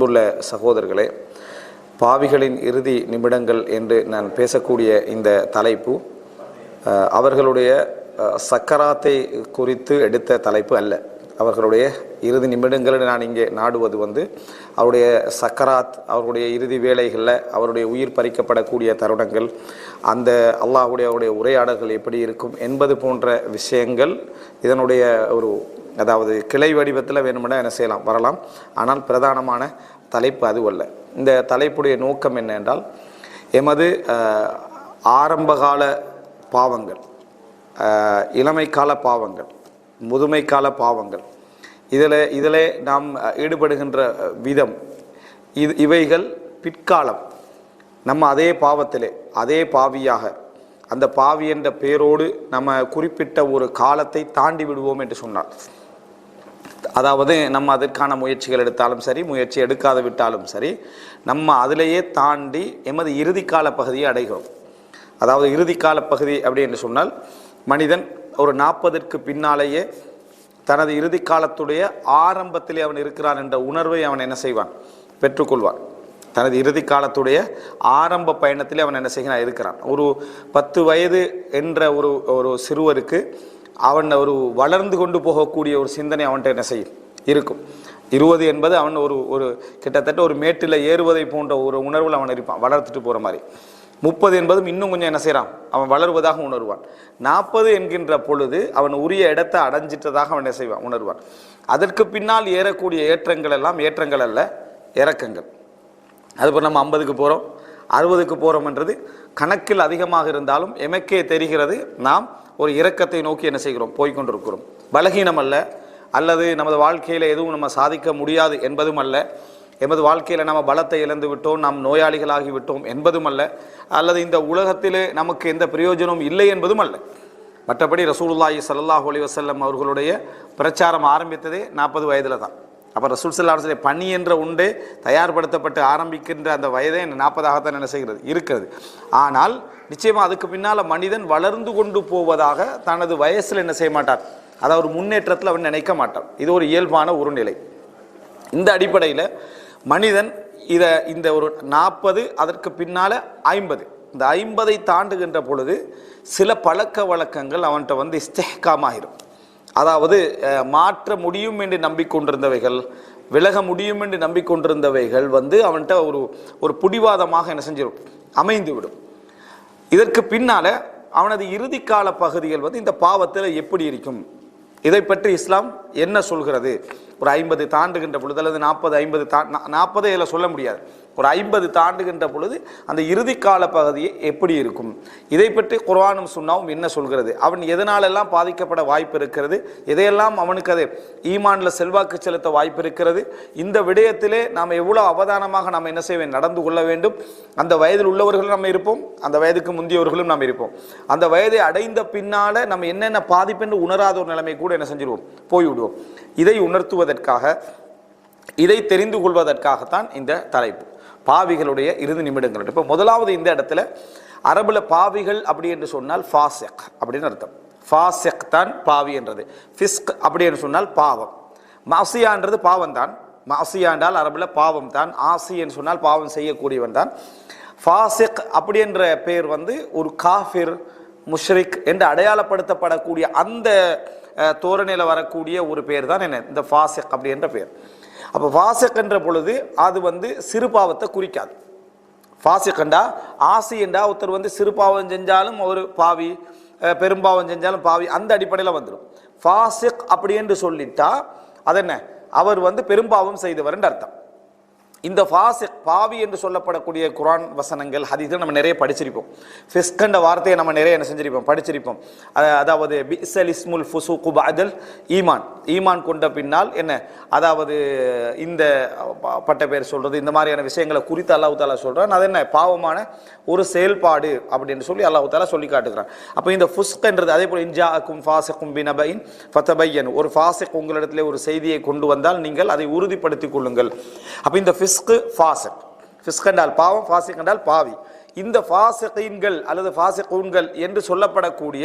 அன்புள்ள சகோதரர்களே, பாவிகளின் இறுதி நிமிடங்கள் என்று நான் பேசக்கூடிய இந்த தலைப்பு அவர்களுடைய சக்கராத்தை குறித்து எடுத்த தலைப்பு அல்ல. அவர்களுடைய இறுதி நிமிடங்கள் நான் இங்கே நாடுவது அவருடைய சக்கராத், அவருடைய இறுதி வேளைகளில் அவருடைய உயிர் பறிக்கப்படக்கூடிய தருணங்கள், அந்த அவருடைய உரையாடல்கள் எப்படி இருக்கும் என்பது போன்ற விஷயங்கள் இதனுடைய ஒரு அதாவது கிளை வடிவத்தில் வேணுமென என்ன செய்யலாம் வரலாம். ஆனால் பிரதானமான தலைப்பு அதுவல்ல. இந்த தலைப்புடைய நோக்கம் என்ன என்றால், எமது ஆரம்பகால பாவங்கள், இளமைக்கால பாவங்கள், முதுமைக்கால பாவங்கள், இதில் நாம் ஈடுபடுகின்ற விதம், இவைகள் பிற்காலம் நம்ம அதே பாவத்திலே அதே பாவியாக அந்த பாவி என்ற பெயரோடு நம்ம குறிப்பிட்ட ஒரு காலத்தை தாண்டி விடுவோம் என்று சொன்னார். அதாவது நம்ம அதற்கான முயற்சிகள் எடுத்தாலும் சரி, முயற்சி எடுக்காது விட்டாலும் சரி, நம்ம அதிலேயே தாண்டி எமது இறுதிக்கால பகுதியை அடைகிறோம். அதாவது இறுதிக்கால பகுதி அப்படி என்று சொன்னால், மனிதன் ஒரு 40ற்கு பின்னாலேயே தனது இறுதி காலத்துடைய ஆரம்பத்திலே அவன் இருக்கிறான் என்ற உணர்வை அவன் என்ன செய்வான், பெற்றுக்கொள்வான். தனது இறுதி காலத்துடைய ஆரம்ப பயணத்திலே அவன் என்ன செய்கிறான் இருக்கிறான். ஒரு 10 வயது என்ற ஒரு சிறுவருக்கு அவன் ஒரு வளர்ந்து கொண்டு போகக்கூடிய ஒரு சிந்தனை அவன்கிட்ட என்ன செய்யும் இருக்கும். 20 என்பது அவன் ஒரு கிட்டத்தட்ட ஒரு மேட்டில் ஏறுவதை போன்ற ஒரு உணர்வில் அவன் இருப்பான், வளர்த்துட்டு போகிற மாதிரி. 30 என்பதும் இன்னும் கொஞ்சம் என்ன செய்கிறான், அவன் வளருவதாக உணர்வான். 40 என்கின்ற பொழுது அவன் உரிய இடத்தை அடைஞ்சிட்டதாக அவன் என்ன செய்வான், உணர்வான். அதற்கு பின்னால் ஏறக்கூடிய ஏற்றங்கள் எல்லாம் ஏற்றங்கள் அல்ல, இறக்கங்கள். அதுபோல் நம்ம 50க்கு போகிறோம், 60க்கு போகிறோம்ன்றது கணக்கில் அதிகமாக இருந்தாலும் எமக்கே தெரிகிறது நாம் ஒரு இறக்கத்தை நோக்கி என்ன செய்கிறோம், போய்கொண்டிருக்கிறோம். பலகீனம் அல்ல, அல்லது நமது வாழ்க்கையில் எதுவும் நம்ம சாதிக்க முடியாது என்பதும் அல்ல, எமது வாழ்க்கையில் நம்ம பலத்தை இழந்து விட்டோம், நாம் நோயாளிகளாகி விட்டோம் என்பதும் அல்ல, அல்லது இந்த உலகத்திலே நமக்கு எந்த பிரயோஜனமும் இல்லை என்பதும் அல்ல. மற்றபடி ரசூலுல்லாஹி ஸல்லல்லாஹு அலைஹி வஸல்லம் அவர்களுடைய பிரச்சாரம் ஆரம்பித்ததே 40 வயதில் தான். அப்போ ரசூல் ஸல்லல்லாஹு அலைஹி வஸல்லம் பணி என்ற உண்டே தயார்படுத்தப்பட்டு ஆரம்பிக்கின்ற அந்த வயதே 40ஆகத்தான் என்ன செய்கிறது இருக்கிறது. ஆனால் நிச்சயமாக அதுக்கு பின்னால் மனிதன் வளர்ந்து கொண்டு போவதாக தனது வயசில் என்ன செய்ய மாட்டார், அதாவது ஒரு முன்னேற்றத்தில் அவன் நினைக்க மாட்டான். இது ஒரு இயல்பான ஒரு நிலை. இந்த அடிப்படையில் மனிதன் இந்த ஒரு 40, அதற்கு பின்னால் 50, இந்த 50ஐ தாண்டுகின்ற பொழுது சில பழக்க வழக்கங்கள் அவன்கிட்ட இஸ்திஹ்காமாகிரும். அதாவது மாற்ற முடியும் என்று நம்பிக்கொண்டிருந்தவைகள், விலக முடியும் என்று நம்பிக்கொண்டிருந்தவைகள் அவன்கிட்ட ஒரு பிடிவாதமாக என்ன செஞ்சிடும், அமைந்து விடும். இதற்கு பின்னால அவனது இறுதி கால பகுதிகள் இந்த பாவத்தில் எப்படி இருக்கும், இதை பற்றி இஸ்லாம் என்ன சொல்கிறது? ஒரு 50 தாண்டுகின்ற பொழுது, அல்லது 40, 50 40 இதில் சொல்ல முடியாது, ஒரு 50 தாண்டுகின்ற பொழுது அந்த இறுதி கால பகுதியை எப்படி இருக்கும், இதை பற்றி குர்ஆனும் சுன்னாவும் என்ன சொல்கிறது, அவன் எதனாலெல்லாம் பாதிக்கப்பட வாய்ப்பு இருக்கிறது, எதையெல்லாம் அவனுக்கு அது ஈமானில் செல்வாக்கு செலுத்த வாய்ப்பு இருக்கிறது, இந்த விடயத்திலே நாம் எவ்வளோ அவதானமாக நாம் என்ன செய்ய நடந்து கொள்ள வேண்டும். அந்த வயதில் உள்ளவர்களும் நம்ம இருப்போம், அந்த வயதுக்கு முந்தியவர்களும் நாம் இருப்போம். அந்த வயதை அடைந்த பின்னால நம்ம என்னென்ன பாதிப்பென்று உணராத ஒரு நிலைமை கூட என்ன செஞ்சிடுவோம், போய்விடுவோம். இதை உணர்த்துவதற்காக, இதை தெரிந்து கொள்வதற்காகத்தான் இந்த தலைப்பு, பாவிகளுடைய இறுதி நிமிடங்கள். இப்போ முதலாவது இந்த இடத்துல அரபுல பாவிகள் அப்படி என்று சொன்னால் ஃபாசிக் அப்படின்னு அர்த்தம். ஃபாசிக் தான் பாவி என்றது. ஃபிஸ்க் அப்படி என்று சொன்னால் பாவம். மாசியான்றது பாவம் தான். மாசியா என்றால் அரபுல பாவம் தான். ஆசி என்று சொன்னால் பாவம் செய்யக்கூடியவன் தான். ஃபாசிக் அப்படி என்ற பெயர் ஒரு காஃபிர், முஷ்ரிக் என்று அடையாளப்படுத்தப்படக்கூடிய அந்த தோரணையில் வரக்கூடிய ஒரு பெயர் தான் என்ன, இந்த ஃபாசிக் அப்படி என்ற பெயர். அப்போ ஃபாசிக் என்ற பொழுது அது சிறு பாவத்தை குறிக்காது. ஃபாசிக் என்றா, ஆசி என்றா ஒருத்தர் சிறு பாவம் செஞ்சாலும் ஒரு பாவி, பெரும்பாவம் செஞ்சாலும் பாவி, அந்த அடிப்படையில் வந்துடும். ஃபாசிக் அப்படி என்று சொல்லிட்டா அது என்ன, அவர் பெரும்பாவம் செய்தவர் என்று அர்த்தம். இந்த ஃபாசிக் பாவி என்று சொல்லப்படக்கூடிய குர்ஆன் வசனங்கள், ஹதீஸ்கள் நம்ம நிறைய படிச்சிருப்போம். ஃபிஸ்க் என்ற வார்த்தையை நம்ம நிறைய என்ன செஞ்சிருப்போம், படிச்சிருப்போம். அதாவது பிஸல் இஸ்முல் ஃபுசூக் பஅதல் ஈமான், ஈமான் கொண்ட பின்னால் என்ன, அதாவது இந்த பட்ட பேர் சொல்றது, இந்த மாதிரியான விஷயங்களை குறித்து அல்லாஹ் தஆலா சொல்றான். அது என்ன, பாவமான ஒரு செயல்பாடு அப்படின்னு சொல்லி அல்லாஹ் தஆலா சொல்லி காட்டுகிறான். அப்போ இந்த ஃபுஸ்க் என்றது அதே போல இன்ஜாஅக்கும் ஃபாசிக்கும் பினபைன் ஃபதபையன், ஒரு ஃபாசிக் உங்களிடத்திலே ஒரு செய்தியை கொண்டு வந்தால் நீங்கள் அதை உறுதிப்படுத்திக் கொள்ளுங்கள். அப்போ இந்த ஃபாசிக், ஃபிஸ்க் என்றால் பாவம், ஃபாசிக் என்றால் பாவி. இந்த ஃபாசிகீன்கள் அல்லது ஃபாசிகூன்கள் என்று சொல்லப்படக்கூடிய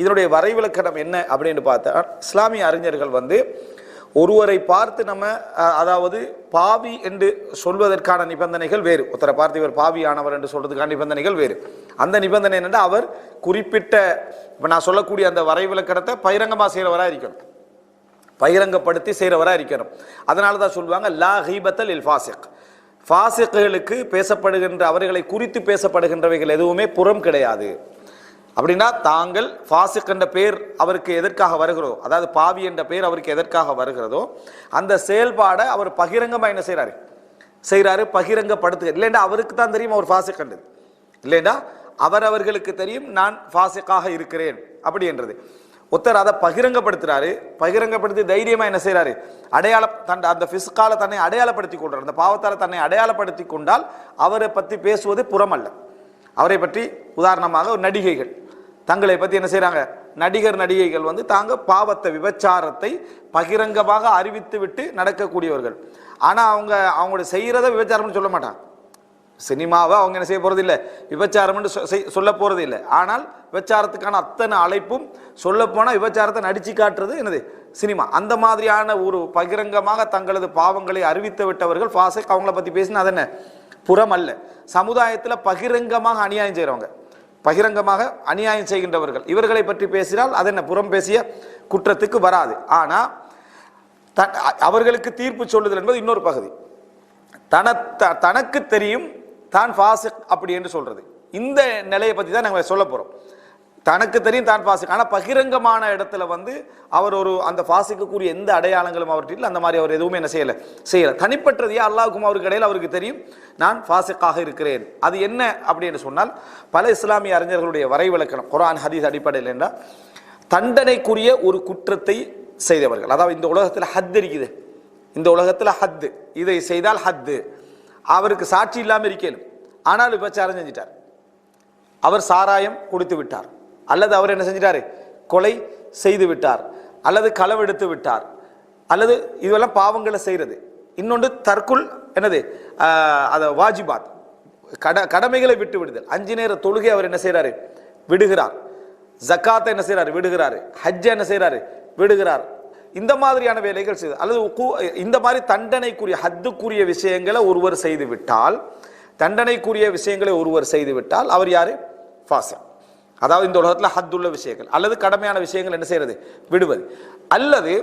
இதனுடைய வரைவிலக்கணம் என்ன அப்படின்னு பார்த்தா, இஸ்லாமிய அறிஞர்கள் ஒருவரை பார்த்து நம்ம அதாவது பாவி என்று சொல்வதற்கான நிபந்தனைகள் வேறு. ஒருத்தரை பார்த்து இவர் பாவியானவர் என்று சொல்றதுக்கான நிபந்தனைகள் வேறு. அந்த நிபந்தனை என்னென்னா அவர் குறிப்பிட்ட இப்போ நான் சொல்லக்கூடிய அந்த வரைவிலக்கணத்தை பகிரங்கமாக செய்கிறவராக இருக்கணும், பகிரங்கப்படுத்தி செய்கிறவராக இருக்கணும். அதனால தான் சொல்லுவாங்க லா ஹீபத்தல் இல் ஃபாசிக், ஃபாசிக்குகளுக்கு பேசப்படுகின்ற அவர்களை குறித்து பேசப்படுகின்றவைகள் எதுவுமே புறம் கிடையாது. அப்படின்னா தாங்கள் ஃபாசிக் என்ற பேர் அவருக்கு எதற்காக வருகிறதோ, அதாவது பாவி என்ற பேர் அவருக்கு எதற்காக வருகிறதோ அந்த செயல்பாடை அவர் பகிரங்கமாக என்ன செய்கிறாரு பகிரங்கப்படுத்து. இல்லைண்டா அவருக்கு தான் தெரியும் அவர் ஃபாசிக் கண்டது, இல்லைண்டா அவர்களுக்கு தெரியும் நான் ஃபாசிக்காக இருக்கிறேன் அப்படி என்றது. ஒருத்தர் அதை பகிரங்கப்படுத்துறாரு, பகிரங்கப்படுத்தி தைரியமா என்ன செய்யறாரு, அந்த பிஸ்கால தன்னை அடையாளப்படுத்தி கொள்றார். அந்த பாவத்தால் தன்னை அடையாளப்படுத்தி கொண்டால் அவரை பற்றி பேசுவது புறம் அல்ல. அவரை பற்றி உதாரணமாக நடிகைகள் தங்களை பற்றி என்ன செய்யறாங்க, நடிகைகள் தாங்க பாவத்தை விபச்சாரத்தை பகிரங்கமாக அறிவித்து விட்டு நடக்கக்கூடியவர்கள். ஆனா அவங்களோட செய்யறத விபச்சாரம்னு சொல்ல மாட்டாங்க. சினிமாவை அவங்க என்ன செய்ய போறது இல்லை, விபச்சாரம் சொல்ல போறது இல்லை. ஆனால் விபச்சாரத்துக்கான அத்தனை அழைப்பும் சொல்ல போனா விபச்சாரத்தை நடிச்சு காட்டுறது என்னது சினிமா. அந்த மாதிரியான ஒரு பகிரங்கமாக தங்களது பாவங்களை அறிவித்து விட்டவர்கள் ஃபாசிக். அவங்கள பத்தி பேசினா அது என்ன புறம் அல்ல. சமுதாயத்தில் பகிரங்கமாக அநியாயம் செய்கிறவங்க, பகிரங்கமாக அநியாயம் செய்கின்றவர்கள், இவர்களை பற்றி பேசினால் அது என்ன புறம் பேசிய குற்றத்துக்கு வராது. ஆனா அவர்களுக்கு தீர்ப்பு சொல்லுதல் என்பது இன்னொரு பகுதி. தனக்கு தெரியும் தான் ஃபாசிக் அப்படி என்று சொல்றது, இந்த நிலையை பத்தி தான் நாங்கள் சொல்ல போறோம். தனக்கு தெரியும் தான் ஃபாசிக், ஆனால் பகிரங்கமான இடத்துல அவர் ஒரு அந்த ஃபாசிக்குரிய எந்த அடையாளங்களும் அவற்றில் அந்த மாதிரி அவர் எதுவுமே என்ன செய்யல. தனிப்பட்டதையே அல்லாஹ்வுக்கும் அவருக்கு இடையில் அவருக்கு தெரியும் நான் ஃபாசிக்காக இருக்கிறேன். அது என்ன அப்படின்னு சொன்னால் பல இஸ்லாமிய அறிஞர்களுடைய வரைவிலக்கணம் குர்ஆன் ஹதீஸ் அடிப்படையில் என்றால் தண்டனைக்குரிய ஒரு குற்றத்தை செய்தவர்கள், அதாவது இந்த உலகத்தில் ஹத் இருக்குது, இந்த உலகத்தில் ஹத்து, இதை செய்தால் ஹத்து, அவருக்கு சாட்சி இல்லாமல் இருக்கலும், ஆனால் விபச்சாரம் செஞ்சிட்டார், அவர் சாராயம் குடித்து விட்டார், அல்லது அவர் என்ன செஞ்சிட்டாரு கொலை செய்து விட்டார், அல்லது களவெடுத்து விட்டார், அல்லது இதுவெல்லாம் பாவங்களை செய்யறது. இன்னொன்று தற்குள் என்னது அத வாஜிபாத் கடமைகளை விட்டு விடுதல். 5 நேர தொழுகை அவர் என்ன செய்யறாரு விடுகிறார், ஜக்காத்தை என்ன செய்யறாரு விடுகிறாரு, ஹஜ்ஜ என்ன செய்யறாரு விடுகிறார். இந்த மாதிரியான வேலைகள் செய்து அல்லது இந்த மாதிரி தண்டனைக்குரிய ஹத்துக்குரிய விஷயங்களை ஒருவர் செய்து விட்டால், தண்டனைக்குரிய விஷயங்களை ஒருவர் செய்து விட்டால் அவர் யாரு ஃபாசிக். அதாவது இந்த உலகத்தில் ஹத்துள்ள விஷயங்கள் அல்லது கடமையான விஷயங்கள் என்ன செய்யறது விடுவது. அல்லது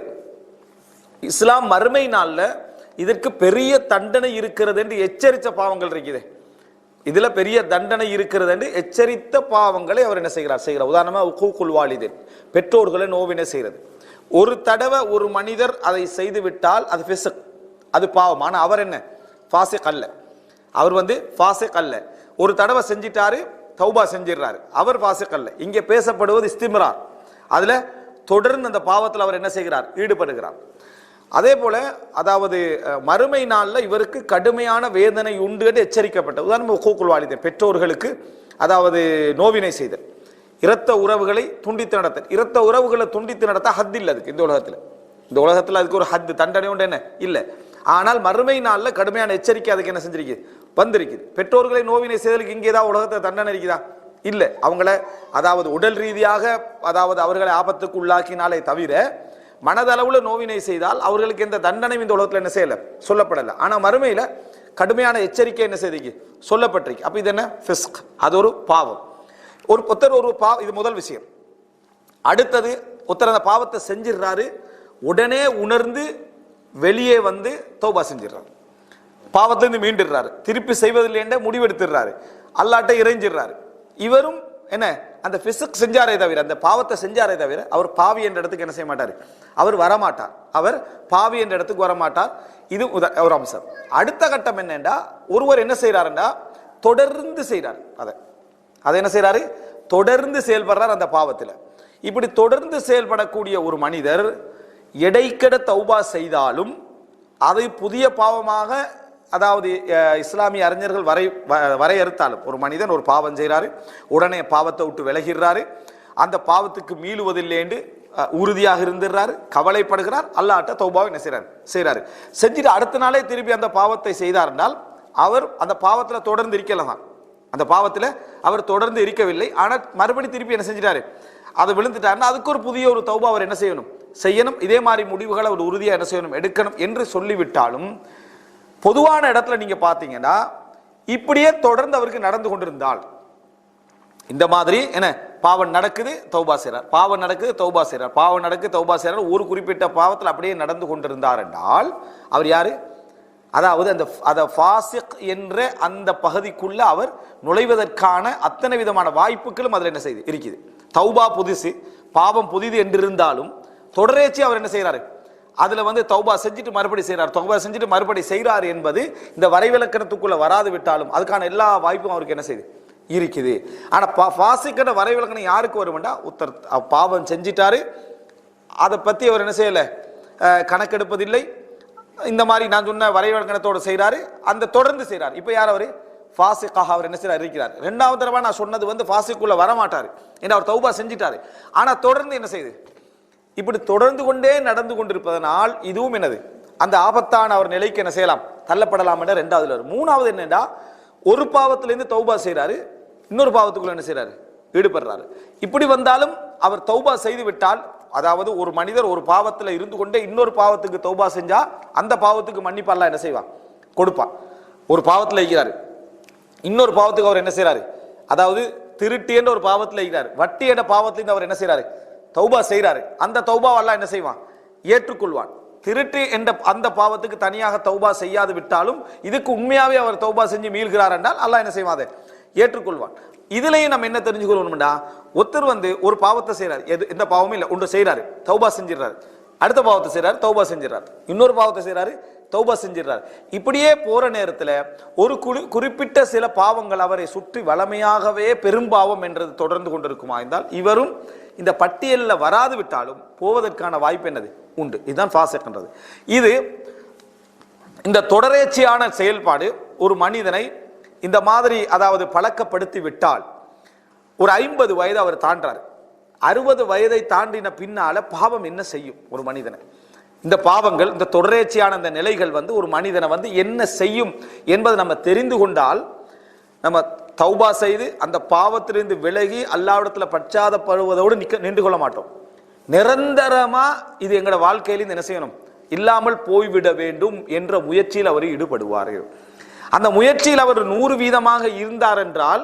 இஸ்லாம் மறுமை நாள்ல இதற்கு பெரிய தண்டனை இருக்கிறது என்று எச்சரித்த பாவங்கள் இருக்குது, இதுல பெரிய தண்டனை இருக்கிறது என்று எச்சரித்த பாவங்களை அவர் என்ன செய்கிறார். உதாரணமா உக்கூக்குல் வாலிதின், பெற்றோர்களை நோவினை செய்யறது. ஒரு தடவை ஒரு மனிதர் அதை செய்து விட்டால் அது ஃபிஸ்க், அது பாவம். ஆனால் அவர் என்ன ஃபாசிக் அல்ல, அவர் ஃபாசிக் அல்ல. ஒரு தடவை செஞ்சிட்டாரு, தௌபா செஞ்சிடறாரு, அவர் ஃபாசிக் அல்ல. இங்கே பேசப்படுவது இஸ்திம்ரார், அதுல தொடர்ந்து அந்த பாவத்தில் அவர் என்ன செய்கிறார் ஈடுபடுகிறார். அதே போல அதாவது மறுமை நாளில் இவருக்கு கடுமையான வேதனை உண்டு என்று எச்சரிக்கப்பட்ட. உதாரணம் உக்கூக்குல் வாலிதின், பெற்றோர்களுக்கு அதாவது நோவினை செய்தல், இரத்த உறவுகளை துண்டித்து நடத்தல். இரத்த உறவுகளை துண்டித்து நடத்த ஹத் இல்லை அதுக்கு. இந்த உலகத்தில் அதுக்கு ஒரு ஹத் தண்டனை உண்டு என்ன இல்லை. ஆனால் மறுமை நாளில் கடுமையான எச்சரிக்கை அதுக்கு என்ன செஞ்சிருக்கு வந்திருக்குது. பெற்றோர்களை நோவினை செய்தலுக்கு இங்கே தான் உலகத்தை தண்டனை இருக்குதா இல்லை. அவங்கள அதாவது உடல் ரீதியாக அதாவது அவர்களை ஆபத்துக்கு உள்ளாக்கினாலே தவிர மனதளவுல நோவினை செய்தால் அவர்களுக்கு எந்த தண்டனை இந்த உலகத்தில் என்ன செய்யல சொல்லப்படலை. ஆனால் மறுமையில கடுமையான எச்சரிக்கை என்ன செய்திருக்கு சொல்லப்பட்டிருக்கு. அப்ப இது என்ன ஃபிஸ்க், அது ஒரு பாவம். ஒருத்தர் ஒரு இது முதல் விஷயம். அடுத்தது ஒருத்தர் அந்த பாவத்தை செஞ்சிடறாரு, உடனே உணர்ந்து வெளியே தௌபா செஞ்சிடறாரு, பாவத்திலிருந்து மீண்டுறாரு, திருப்பி செய்வதில்லை என்ற முடிவெடுத்துடுறாரு, அல்லாட்ட இறைஞ்சிடுறாரு. இவரும் என்ன அந்த ஃபிஸ்க் செஞ்சாரே தவிர, அந்த பாவத்தை செஞ்சாரே தவிர அவர் பாவி என்ற இடத்துக்கு என்ன செய்ய மாட்டார், அவர் வரமாட்டார், அவர் பாவி என்ற இடத்துக்கு வரமாட்டார். இது ஒரு அம்சம். அடுத்த கட்டம் என்னன்னா ஒருவர் என்ன செய்யறாருன்னா தொடர்ந்து செய்யறாரு, அதை என்ன செய்யறாரு தொடர்ந்து செயல்படுறார் அந்த பாவத்தில். இப்படி தொடர்ந்து செயல்படக்கூடிய ஒரு மனிதர் எடைக்கட தௌபா செய்தாலும் அதை புதிய பாவமாக, அதாவது இஸ்லாமிய அறிஞர்கள் வரையறுத்தாலும் ஒரு மனிதன் ஒரு பாவம் செய்கிறாரு, உடனே பாவத்தை விட்டு விலகிறாரு, அந்த பாவத்துக்கு மீளுவதில்லை என்று உறுதியாக இருந்துடுறாரு, கவலைப்படுகிறார், அல்லாட்ட தௌபாவை என்ன செய்யறாரு செஞ்சுட்டு அடுத்த நாளே திருப்பி அந்த பாவத்தை செய்தார் என்றால் அவர் அந்த பாவத்தில் தொடர்ந்து இருக்கலாம். அந்த பாவத்தில் அவர் தொடர்ந்து இருக்கவில்லை, ஆனால் மறுபடி திருப்பி என்ன செஞ்சிட்டாரு அதை விழுந்துட்டாருன்னா அதுக்கு ஒரு புதிய ஒரு தௌபா அவர் என்ன செய்யணும், இதே மாதிரி முடிவுகளை ஒரு உறுதியாக என்ன செய்யணும், எடுக்கணும் என்று சொல்லிவிட்டாலும் பொதுவான இடத்துல நீங்க பாத்தீங்கன்னா இப்படியே தொடர்ந்து அவருக்கு நடந்து கொண்டிருந்தால், இந்த மாதிரி என்ன பாவம் நடக்குது தௌபா செய்றார், பாவம் நடக்குது தௌபா செய்றார், பாவம் நடக்குது தௌபா செய்றார், ஒரு குறிப்பிட்ட பாவத்தில் அப்படியே நடந்து கொண்டிருந்தார் என்றால் அவர் யாரு? அதாவது அந்த ஃபாசிக் என்ற அந்த பகுதிக்குள்ள அவர் நுழைவதற்கான அத்தனை விதமான வாய்ப்புகளும் அதில் என்ன செய்து இருக்குது. தௌபா புதுசு, பாவம் புதிது என்றிருந்தாலும் தொடரேச்சி அவர் என்ன செய்யறாரு, அதுல தௌபா செஞ்சுட்டு மறுபடி செய்யறார், தௌபா செஞ்சுட்டு மறுபடி செய்யறார் என்பது இந்த வரைவிலக்கணத்துக்குள்ள வராது விட்டாலும் அதுக்கான எல்லா வாய்ப்பும் அவருக்கு என்ன செய்யுது, இருக்குது. ஆனா ஃபாசிக்கிற வரைவிலக்கணம் யாருக்கு வரும்டா, உத்தர் பாவம் செஞ்சிட்டாரு, அதை பத்தி அவர் என்ன செய்யல, கணக்கெடுப்பதில்லை, இந்த மாதிரி நான் சொன்ன வரைவிலக்கணத்தோடு செய்யறாரு, அந்த தொடர்ந்து செய்யறாரு. இப்ப யார் அவரு? ஃபாசிக்காக அவர் என்ன செய்யறார், இருக்கிறார். ரெண்டாவது தடவை நான் சொன்னது ஃபாசிக்குள்ள வரமாட்டாரு, ஏன்னா அவர் தௌபா செஞ்சிட்டாரு. ஆனா தொடர்ந்து என்ன செய்யுது, இப்படி தொடர்ந்து கொண்டே நடந்து கொண்டிருப்பதனால் இதுவும் என்னது, அந்த ஆபத்தான அவர் நிலைக்கு என்ன செய்யலாம், தள்ளப்படலாம் என்ற ரெண்டாவதுல வரும். மூணாவது என்னன்னா, ஒரு பாவத்திலிருந்து தௌபா செய்யறாரு, இன்னொரு பாவத்துக்குள்ள என்ன செய்யறாரு, ஈடுபடுறாரு. இப்படி வந்தாலும் அவர் தௌபா செய்து விட்டால், அதாவது ஒரு மனிதர் ஒரு பாவத்தில் இருந்து கொண்டே இன்னொரு பாவத்துக்கு தௌபா செஞ்சா அந்த பாவத்துக்கு மன்னிப்பு அல்லாஹ் என்ன செய்வான், கொடுப்பான். ஒரு பாவத்தில் இருக்கிறாரு, இன்னொரு பாவத்துக்கு அவர் என்ன செய்யறாரு, அதாவது திருட்டு என்ற ஒரு பாவத்தில் இருக்கிறார், வட்டி என்ற பாவத்திலிருந்து அவர் என்ன செய்யறாரு, தௌபா செய்யறாரு. அந்த தௌபா அல்லாஹ் என்ன செய்வான், ஏற்றுக்கொள்வான். திருட்டு என்ற அந்த பாவத்துக்கு தனியாக தௌபா செய்யாது விட்டாலும் இதுக்கு உண்மையாவே அவர் தௌபா செஞ்சு மீள்கிறார் என்றால் அல்லாஹ் என்ன செய்வான், அதை ஏற்றுக்கொள்வான். இதுலயும் நம்ம என்ன தெரிஞ்சுக்கொள்ளணும்டா, ஒருத்தர் ஒரு பாவத்தை செய்யறாரு, எந்த பாவமும் இல்லை, ஒன்று செய்யறாரு, தௌபா செஞ்சிடறாரு, அடுத்த பாவத்தை செய்யறாரு, தௌபா செஞ்சிடறாரு, இன்னொரு பாவத்தை செய்யறாரு, தௌபா செஞ்சிடறாரு. இப்படியே போற நேரத்தில் ஒரு குறிப்பிட்ட சில பாவங்கள் அவரை சுற்றி வளமையாகவே பெரும்பாவம் என்றது தொடர்ந்து கொண்டிருக்குமா என்றால் இவரும் இந்த பட்டியலில் வராது விட்டாலும் போவதற்கான வாய்ப்பு என்னது உண்டு. இதுதான் ஃபாசிக் என்றது. இது இந்த தொடரேச்சியான செயல்பாடு ஒரு மனிதனை இந்த மாதிரி அதாவது பழக்கப்படுத்தி விட்டால், ஒரு 50 வயது அவர் தாண்டார், 60 வயதை தாண்டின பின்னால பாவம் என்ன செய்யும் ஒரு மனிதனை, இந்த பாவங்கள் இந்த தொடரேச்சியான இந்த நிலைகள் ஒரு மனிதனை என்ன செய்யும் என்பதை நம்ம தெரிந்து கொண்டால் நம்ம தௌபா செய்து அந்த பாவத்திலிருந்து விலகி அல்லாஹ்விடத்தில் பச்சாதப்படுவதோடு நின்று கொள்ள மாட்டோம். நிரந்தரமா இது எங்களோட வாழ்க்கையில என்ன செய்யணும், இல்லாமல் போய்விட வேண்டும் என்ற முயற்சியில் அவர் ஈடுபடுவார்கள். அந்த முயற்சியில் அவர் 100% இருந்தார் என்றால்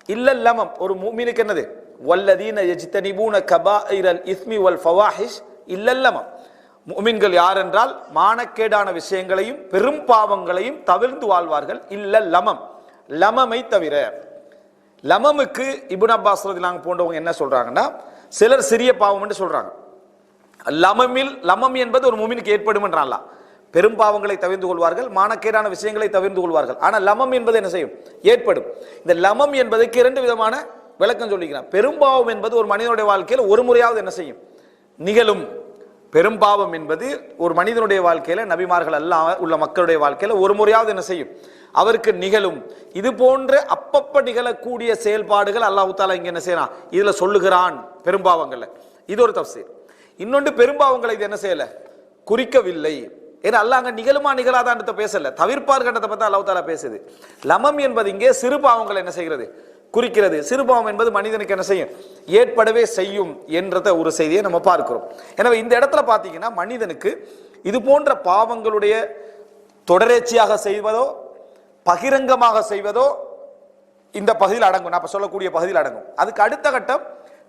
இல்லல்லமம் ஒரு முஃமினுக்கு என்னது, வல்லதீன யஜ்தனிபூன கபாயிரல் இஸ்மி வல் ஃபவாஹிஷ் இல்லல்லமம். முஃமின்கள் யார் என்றால் மானக்கேடான விஷயங்களையும் பெரும் பாவங்களையும் தவிர்த்து வாழ்வார்கள். இல்லல்லமம், லமமை தவிர. லமமுக்கு இப்னு அப்பாஸ் ரலியல்லாஹு போன்றவங்க என்ன சொல்றாங்கன்னா, சிலர் சிறிய பாவம் என்று சொல்றாங்க. லமம் என்பது ஒரு முஃமினுக்கு ஏற்படும் என்றால் பெரும் பாவங்களை தவிர்த்து கொள்வார்கள், மானக்கேடான விஷயங்களை தவிர்த்து கொள்வார்கள். ஆனால் லமம் என்பது என்ன செய்யும், ஏற்படும். இந்த லமம் என்பதற்கு 2 விதமான விளக்கம் சொல்லிக்கிறார். பெரும்பாவம் என்பது ஒரு மனிதனுடைய வாழ்க்கையில் ஒரு முறையாவது என்ன செய்யும், நிகழும். பெரும்பாவம் என்பது ஒரு மனிதனுடைய வாழ்க்கையில, நபிமார்கள் அல்லாஹ் உள்ள மக்களுடைய வாழ்க்கையில ஒரு முறையாவது என்ன செய்யும், அவருக்கு நிகழும். இது போன்ற அப்பப்ப நிகழக்கூடிய செயல்பாடுகள் அல்லாஹ் தஆலா இங்க என்ன செய்யறான், இதுல சொல்லுகிறான் பெரும்பாவங்கள்ல. இது ஒரு தஃசீர். இன்னொன்று, பெரும்பாவங்களை இது என்ன செய்யல, குறிக்கவில்லை. ஏன்னா அல்லாஹ் அங்க நிகழுமா நிகழாதான்றத பேசல, தவிர்ப்பார் கண்டத்தை பத்தி அல்லாஹ் தஆலா பேசுது. லமம் என்பது இங்கே சிறு பாவங்களை என்ன செய்கிறது, குறிக்கிறது. சிறு பாவம் என்பது மனிதனுக்கு என்ன செய்யும், ஏற்படவே செய்யும் என்றத ஒரு செய்தியை நம்ம பார்க்கிறோம். எனவே இந்த இடத்துல பாத்தீங்கன்னா மனிதனுக்கு இது போன்ற பாவங்களுடைய தொடரேச்சியாக செய்வதோ பகிரங்கமாக செய்வதோ இந்த பகுதியில் அடங்கும். நான் சொல்லக்கூடிய பகுதியில் அடங்கும். அதுக்கு அடுத்த கட்டம்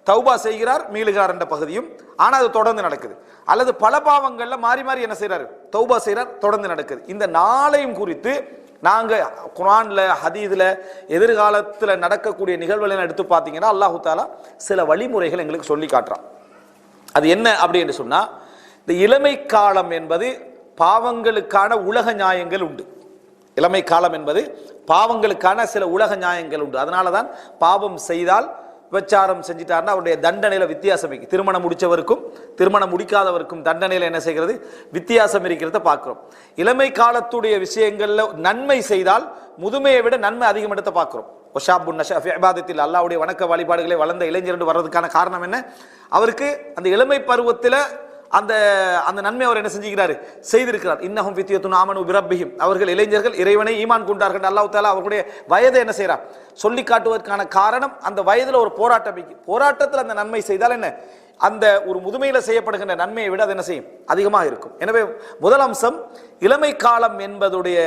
தௌபா செய்கிறார், மீளுகிறார் என்ற பகுதியும். ஆனா அது தொடர்ந்து நடக்குது. அல்லது பல பாவங்கள்ல மாறி மாறி என்ன செய்யறாரு, தௌபா செய்யறார், தொடர்ந்து நடக்குது. இந்த நாளையும் குறித்து நாங்க குர்ஆன்ல ஹதீஸ்ல எதிர்காலத்துல நடக்கக்கூடிய நிகழ்வுகளை எடுத்து பார்த்தீங்கன்னா அல்லாஹ் தஆலா சில வழிமுறைகள் எங்களுக்கு சொல்லி காட்டுறான். அது என்ன அப்படி என்று சொன்னா, இந்த இளமை காலம் என்பது பாவங்களுக்கான உலக நியாயங்கள் உண்டு. இளமை காலம் என்பது பாவங்களுக்கான சில உலக நியாயங்கள் உண்டு. அதனாலதான் பாவம் செய்தால், விபச்சாரம் செஞ்சிட்டார்னா அவருடைய தண்டனையில வித்தியாசம் இருக்கு. திருமணம் முடிச்சவருக்கும் திருமணம் முடிக்காதவருக்கும் தண்டனையில என்ன செய்கிறது, வித்தியாசம் இருக்கிறத பார்க்கிறோம். இளமை காலத்துடைய விஷயங்கள்ல நன்மை செய்தால் முதுமையை விட நன்மை அதிகம் எடுத்து பார்க்கிறோம். அல்லாஹ்வுடைய வணக்க வழிபாடுகளை வளர்ந்த இளைஞர் வர்றதுக்கான காரணம் என்ன, அவருக்கு அந்த இளமை பருவத்தில் அந்த அந்த நன்மை அவர் என்ன செஞ்சுக்கிறாரு, செய்திருக்கிறார். இன்னஹும் ஃபித்யத்துன் ஆமனு பிரப்பிஹிம், அவர்கள் இளைஞர்கள் இறைவனை ஈமான் கொண்டார்கள். அல்லாஹ் தஆலா அவர்களுடைய வயதை என்ன செய்யறார், சொல்லி காட்டுவதற்கான காரணம் அந்த வயதுல ஒரு போராட்டம். போராட்டத்தில் அந்த நன்மை செய்தால் என்ன, அந்த ஒரு முதுமையில செய்யப்படுகின்ற நன்மையை விட அது என்ன செய்யும், அதிகமாக இருக்கும். எனவே முதல் அம்சம், இளமை காலம் என்பதுடைய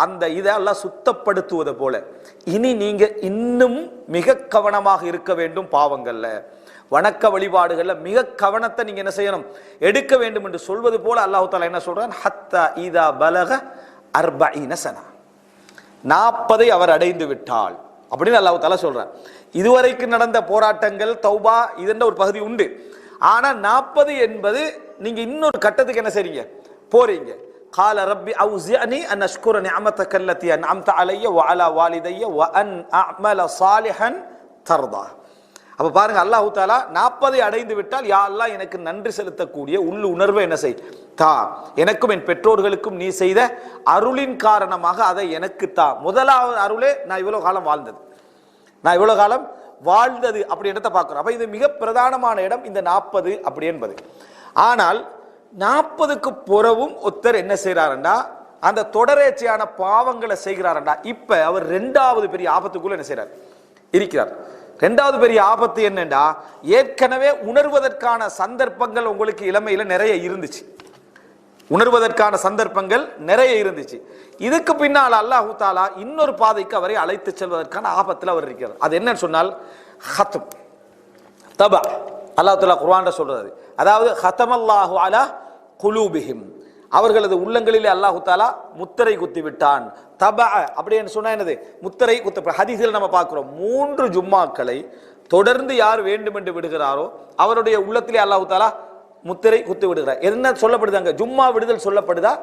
அந்த இதை எல்லாம் சுத்தப்படுத்துவது போல இனி நீங்க இன்னும் மிக கவனமாக இருக்க வேண்டும். பாவங்கள்ல, வணக்க வழிபாடுகள்ல மிக கவனத்தை நீங்க என்ன செய்யணும், எடுக்க வேண்டும் என்று சொல்வது போல அல்லாஹ் தஆலா என்ன சொல்றான், ஹத்தா இதா பலக 40 சனா, 40 அவர் அடைந்து விட்டால் அப்படின்னு அல்லாஹ் தஆலா சொல்றான். இதுவரைக்கும் நடந்த போராட்டங்கள் தௌபா இதென்ற ஒரு பகுதி உண்டு. ஆனா 40 என்பது நீங்க இன்னொரு கட்டத்துக்கு என்ன செய்றீங்க, போறீங்க. قال ربي أوزعني أن أشكر نعمتك التي أنعمت علي وعلى والدي وأن أعمل صالحا ترضى. அப்ப பாருங்க, அல்லாஹ் தஆலா 40 அடைந்து விட்டால் யா அல்லாஹ் எனக்கு நன்றி செலுத்தக்கூடிய உள்ள உணர்வை என்ன செய் தா, எனக்கும் என் பெற்றோர்களுக்கும் நீ செய்த அருளின் காரணமாக அதை எனக்கு தா. முதலாவது அருளே நான் இவ்வளவு காலம் வாழ்ந்தது, நான் இவ்வளவு காலம் வாழ்ந்தது அப்படி இடத்தை பார்க்கிறோம். அப்ப இது மிக பிரதானமான இடம் இந்த 40 அப்படி என்பது. ஆனால் 40க்கு புறவும் ஒருத்தர் என்ன செய்யறாருண்டா, அந்த தொடரேச்சையான பாவங்களை செய்கிறாரண்டா, இப்ப அவர் 2வது பெரிய ஆபத்துக்குள்ள என்ன செய்யறார், இருக்கிறார். 2வது பெரிய ஆபத்து என்னண்டா, ஏற்கனவே உணர்வதற்கான சந்தர்ப்பங்கள் உங்களுக்கு இளமையில நிறைய இருந்துச்சு, உணர்வதற்கான சந்தர்ப்பங்கள் நிறைய இருந்துச்சு. இதுக்கு பின்னால் அல்லாஹ் தஆலா இன்னொரு பாதைக்கு அவரை அழைத்து செல்வதற்கான ஆபத்தில் அவர் இருக்கிறார். அது என்னன்னு சொன்னால் ஹத்ம் தபா. அல்லாஹ் தஆலா குர்ஆன்ல சொல்றது, அதாவது ஹதமல்லாஹு அலா குலூபிஹிம், அவர்களது உள்ளங்களிலே அல்லாஹ் தஆலா முத்திரை குத்தி விட்டான். தபா அப்படின்னு சொன்னா என்னது, முத்திரை குத்த. ஹதீஸில் நம்ம பார்க்கிறோம், 3 ஜும்மாக்களை தொடர்ந்து யார் வேண்டும் என்று விடுகிறாரோ அவருடைய உள்ளத்திலே அல்லாஹ் தஆலா முத்திரை குத்தி விடுகிறார். என்ன சொல்லப்படுதாங்க, ஜும்மா விடுதல் சொல்லப்படுதா,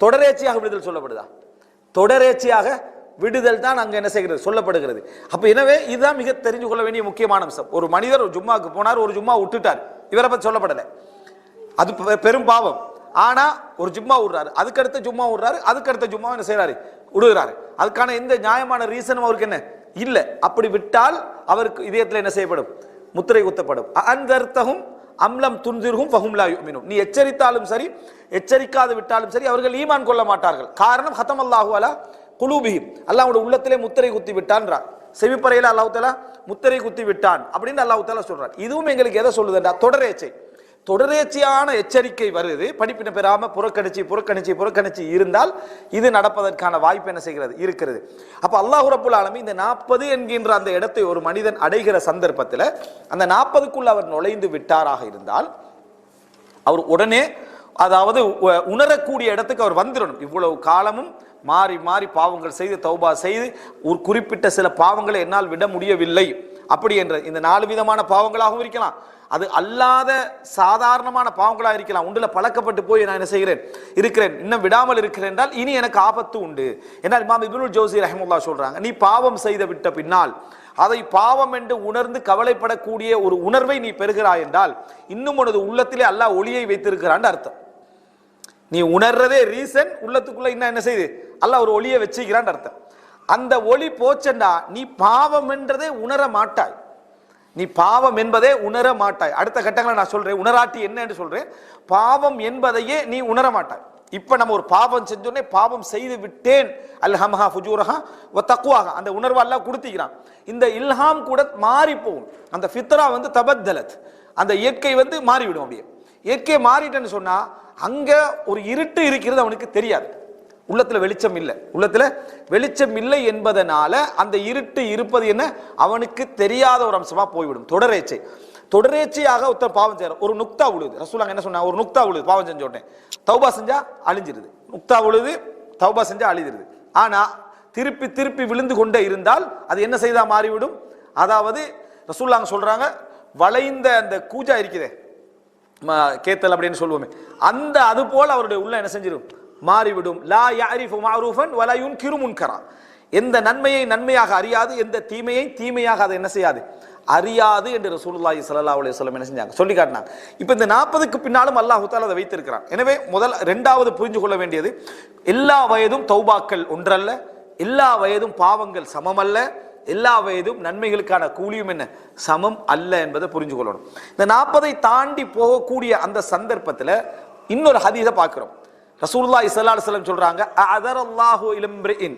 தொடரேச்சியாக விடுதல் சொல்லப்படுதா? தொடரேச்சியாக விடுதல் தான் அங்க என்ன செய்கிறது, சொல்லப்படுகிறது. அப்ப எனவே இதுதான் மிக தெரிஞ்சு கொள்ள வேண்டிய முக்கியமான அம்சம். ஒரு மனிதர் ஒரு ஜும்மாவுக்கு போனார், ஒரு ஜும்மா விட்டுட்டார், இவரை பத்தி சொல்லப்படலை, அது பெரும் பாவம். ஆனா ஒரு ஜும்மா விடுறாரு, அதுக்கடுத்த ஜும்மா விடுறாரு, அதுக்கடுத்த ஜும்மா என்ன செய்யறாரு, விடுகிறாரு. அதுக்கான எந்த நியாயமான ரீசனும் அவருக்கு என்ன இல்லை. அப்படி விட்டால் அவருக்கு இதயத்தில் என்ன செய்யப்படும், முத்திரை குத்தப்படும். அன்தர்த்தஹும் அம்லம் துன்சிர்ஹும் ஃபஹும் லா யுமினூன், நீ எச்சரித்தாலும் சரி எச்சரிக்காது விட்டாலும் சரி அவர்கள் ஈமான் கொள்ள மாட்டார்கள். காரணம் ஹதமல்லாஹு அலா குலூபிஹிம், அல்லாஹ்வுடைய உள்ளத்திலே முத்திரை குத்தி விட்டான்றார். செவிப்பறையில அல்லாஹ் தஆலா முத்திரை குத்தி விட்டான் அப்படின்னு அல்லாஹ் தஆலா சொல்றார். இதுவும் எங்களுக்கு எதை சொல்லுதுண்டா, தொடரேச்சை. தொடரேச்சியான எச்சரிக்கை வருது, படிப்பினை பெறாம புறக்கணிச்சு புறக்கணிச்சு புறக்கணிச்சு இருந்தால் இது நடப்பதற்கான வாய்ப்பு என்ன செய்கிறது, இருக்கிறது. அப்ப அல்லாஹ் ரப்புல் ஆலமீன் இந்த 40 என்கின்ற அந்த இடத்தை ஒரு மனிதன் அடைகிற சந்தர்ப்பத்தில் அந்த 40க்குள்ள அவர் நுழைந்து விட்டாராக இருந்தால் அவர் உடனே, அதாவது உணரக்கூடிய இடத்துக்கு அவர் வந்துடணும். இவ்வளவு காலமும் மாறி மாறி பாவங்கள் செய்து தௌபா செய்து ஒரு குறிப்பிட்ட சில பாவங்களை என்னால் விட முடியவில்லை அப்படி என்ற இந்த 4 விதமான பாவங்களாகவும் இருக்கலாம், அது அல்லாத சாதாரணமான பாவங்களாக இருக்கலாம். உண்டுல பழக்கப்பட்டு போய் நான் என்ன செய்கிறேன் இருக்கிறேன், இன்னும் விடாமல் இருக்கிறேன் என்றால் இனி எனக்கு ஆபத்து உண்டு. ஏன்னா இமாம் இப்னுல் ஜௌசி ரஹிமஹுல்லாஹ் சொல்றாங்க, நீ பாவம் செய்து விட்ட பின்னால் அதை பாவம் என்று உணர்ந்து கவலைப்படக்கூடிய ஒரு உணர்வை நீ பெறுகிறாய் என்றால் இன்னும் உனது உள்ளத்திலே அல்லாஹ் ஒளியை வைத்திருக்கிறான்னு அர்த்தம். நீ உணர்றதே ரீசன், உள்ளத்துக்குள்ள இன்னும் என்ன செய்யுது, அல்லாஹ் ஒரு ஒளியை வச்சுக்கிறான்னு அர்த்தம். அந்த ஒளி போச்சண்டா நீ பாவம் என்றதே உணர மாட்டாய், நீ பாவம் என்பதே உணர மாட்டாய். அடுத்த கட்டங்களை நான் சொல்றேன், உணராட்டி என்ன என்று சொல்றேன். பாவம் என்பதையே நீ உணர மாட்டாய். இப்ப நம்ம ஒரு பாவம் செஞ்சோடனே பாவம் செய்து விட்டேன் அல்ஹம்ஹா ஃபுஜூரஹா வ தக்வாஹா, அந்த உணர்வு அல்லாஹ் கொடுத்திக்கிறான். இந்த இல்ஹாம் கூட மாறி போகும், அந்த ஃபித்ரா தபத்தலத், அந்த இயற்கை மாறிவிடும். அப்படியே இயற்கை மாறிட்டேன்னு சொன்னா அங்க ஒரு இருட்டு இருக்கிறது அவனுக்கு தெரியாது, உள்ளத்துல வெளிச்சம் இல்லை, உள்ளத்துல வெளிச்சம் இல்லை என்பதனால அந்த இருட்டு இருப்பது என்ன அவனுக்கு தெரியாத ஒரு அம்சமா போய்விடும். தொடரேச்சை, தொடரேச்சையாக ஒருத்தர் பாவம் செய்யற ஒரு நுக்தா உழுது. ரசூலுல்லாஹ் என்ன சொன்னா, ஒரு நுக்தா உழுது பாவம் செஞ்ச உடனே தௌபா செஞ்சா அழிஞ்சிருது, நுக்தா உழுது தௌபா செஞ்சா அழிஞ்சிருது. ஆனா திருப்பி திருப்பி விழுந்து கொண்டே இருந்தால் அது என்ன செய்தா மாறிவிடும். அதாவது ரசூலுல்லாஹ் சொல்றாங்க, வளைந்த அந்த கூஜா இருக்குதே கேத்தல் அப்படின்னு சொல்லுவோமே, அந்த அது போல அவருடைய உள்ள என்ன செஞ்சிடும், மாறிவிடும். லா யஅரிஃபு மஅரூஃபன் வலா யுன்கிரு முன்கரா, எந்த நன்மையை நன்மையாக அறியாது, எந்த தீமையை தீமையாக அதை என்ன செய்யாது, அறியாது என்று ரசூலுல்லாஹி ஸல்லல்லாஹு அலைஹி வஸல்லம் என்ன செஞ்சாங்க, சொல்லி காட்டினாங்க. இப்போ இந்த 40க்கு பின்னாலும் அல்லாஹ் தஆலா அதை வைத்திருக்கிறான். எனவே இரண்டாவது புரிந்து கொள்ள வேண்டியது, எல்லா வயதும் தௌபாக்கள் ஒன்றல்ல, எல்லா வயதும் பாவங்கள் சமமல்ல, எல்லா வயதும் நன்மைகளுக்கான கூலியும் என்ன சமம் அல்ல என்பதை புரிஞ்சு கொள்ளணும். இந்த 40ஐ தாண்டி போகக்கூடிய அந்த சந்தர்ப்பத்தில் இன்னொரு ஹதீஸை பார்க்கிறோம். ரசூலுல்லாஹி ஸல்லல்லாஹு அலைஹி வஸல்லம் சொல்றாங்க, அஅதரல்லாஹு இலம்ரிஇன்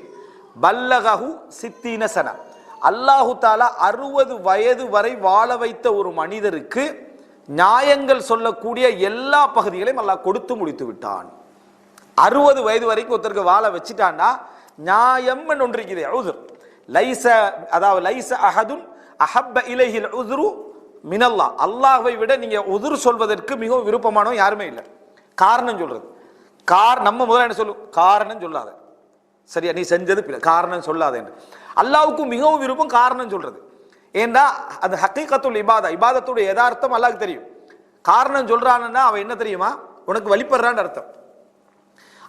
பல்லகஹு 60 சனா, அல்லாஹு தஆலா 60 வயது வரை வாழ வைத்த ஒரு மனிதருக்கு நியாயங்கள் சொல்லக்கூடிய எல்லா பகுதிகளையும் அல்லாஹ் கொடுத்து முடித்து விட்டான். 60 வயது வரைக்கும் ஒருத்தருக்கு வாழ வச்சுட்டான்னா நியாயம் ஒன்று இருக்குது. உதுர் லைஸ, அதாவது லைஸ அஹதுன் அஹப்ப இலைஹில் உதுரு மினல்லாஹ். அல்லாஹ்வை விட நீங்க உதுர் சொல்வதற்கு மிகவும் விருப்பமானவன் யாருமே இல்லை. காரணம் சொல்றது, நம்ம முதல்ல என்ன சொல்லும், காரணம் சொல்லாத, சரியா நீ செஞ்சது காரணம் சொல்லாத என்று. அல்லாஹ்வுக்கு மிகவும் விருப்பம் காரணம் சொல்றது. ஏன்னா அது ஹக்கீகத்துல் இபாதா, இபாதத்துடைய யதார்த்தம் அல்லாஹ்க்கு தெரியும். காரணம் சொல்றான்னா அவன் என்ன தெரியுமா, உனக்கு வழிபடுறான்னு அர்த்தம்.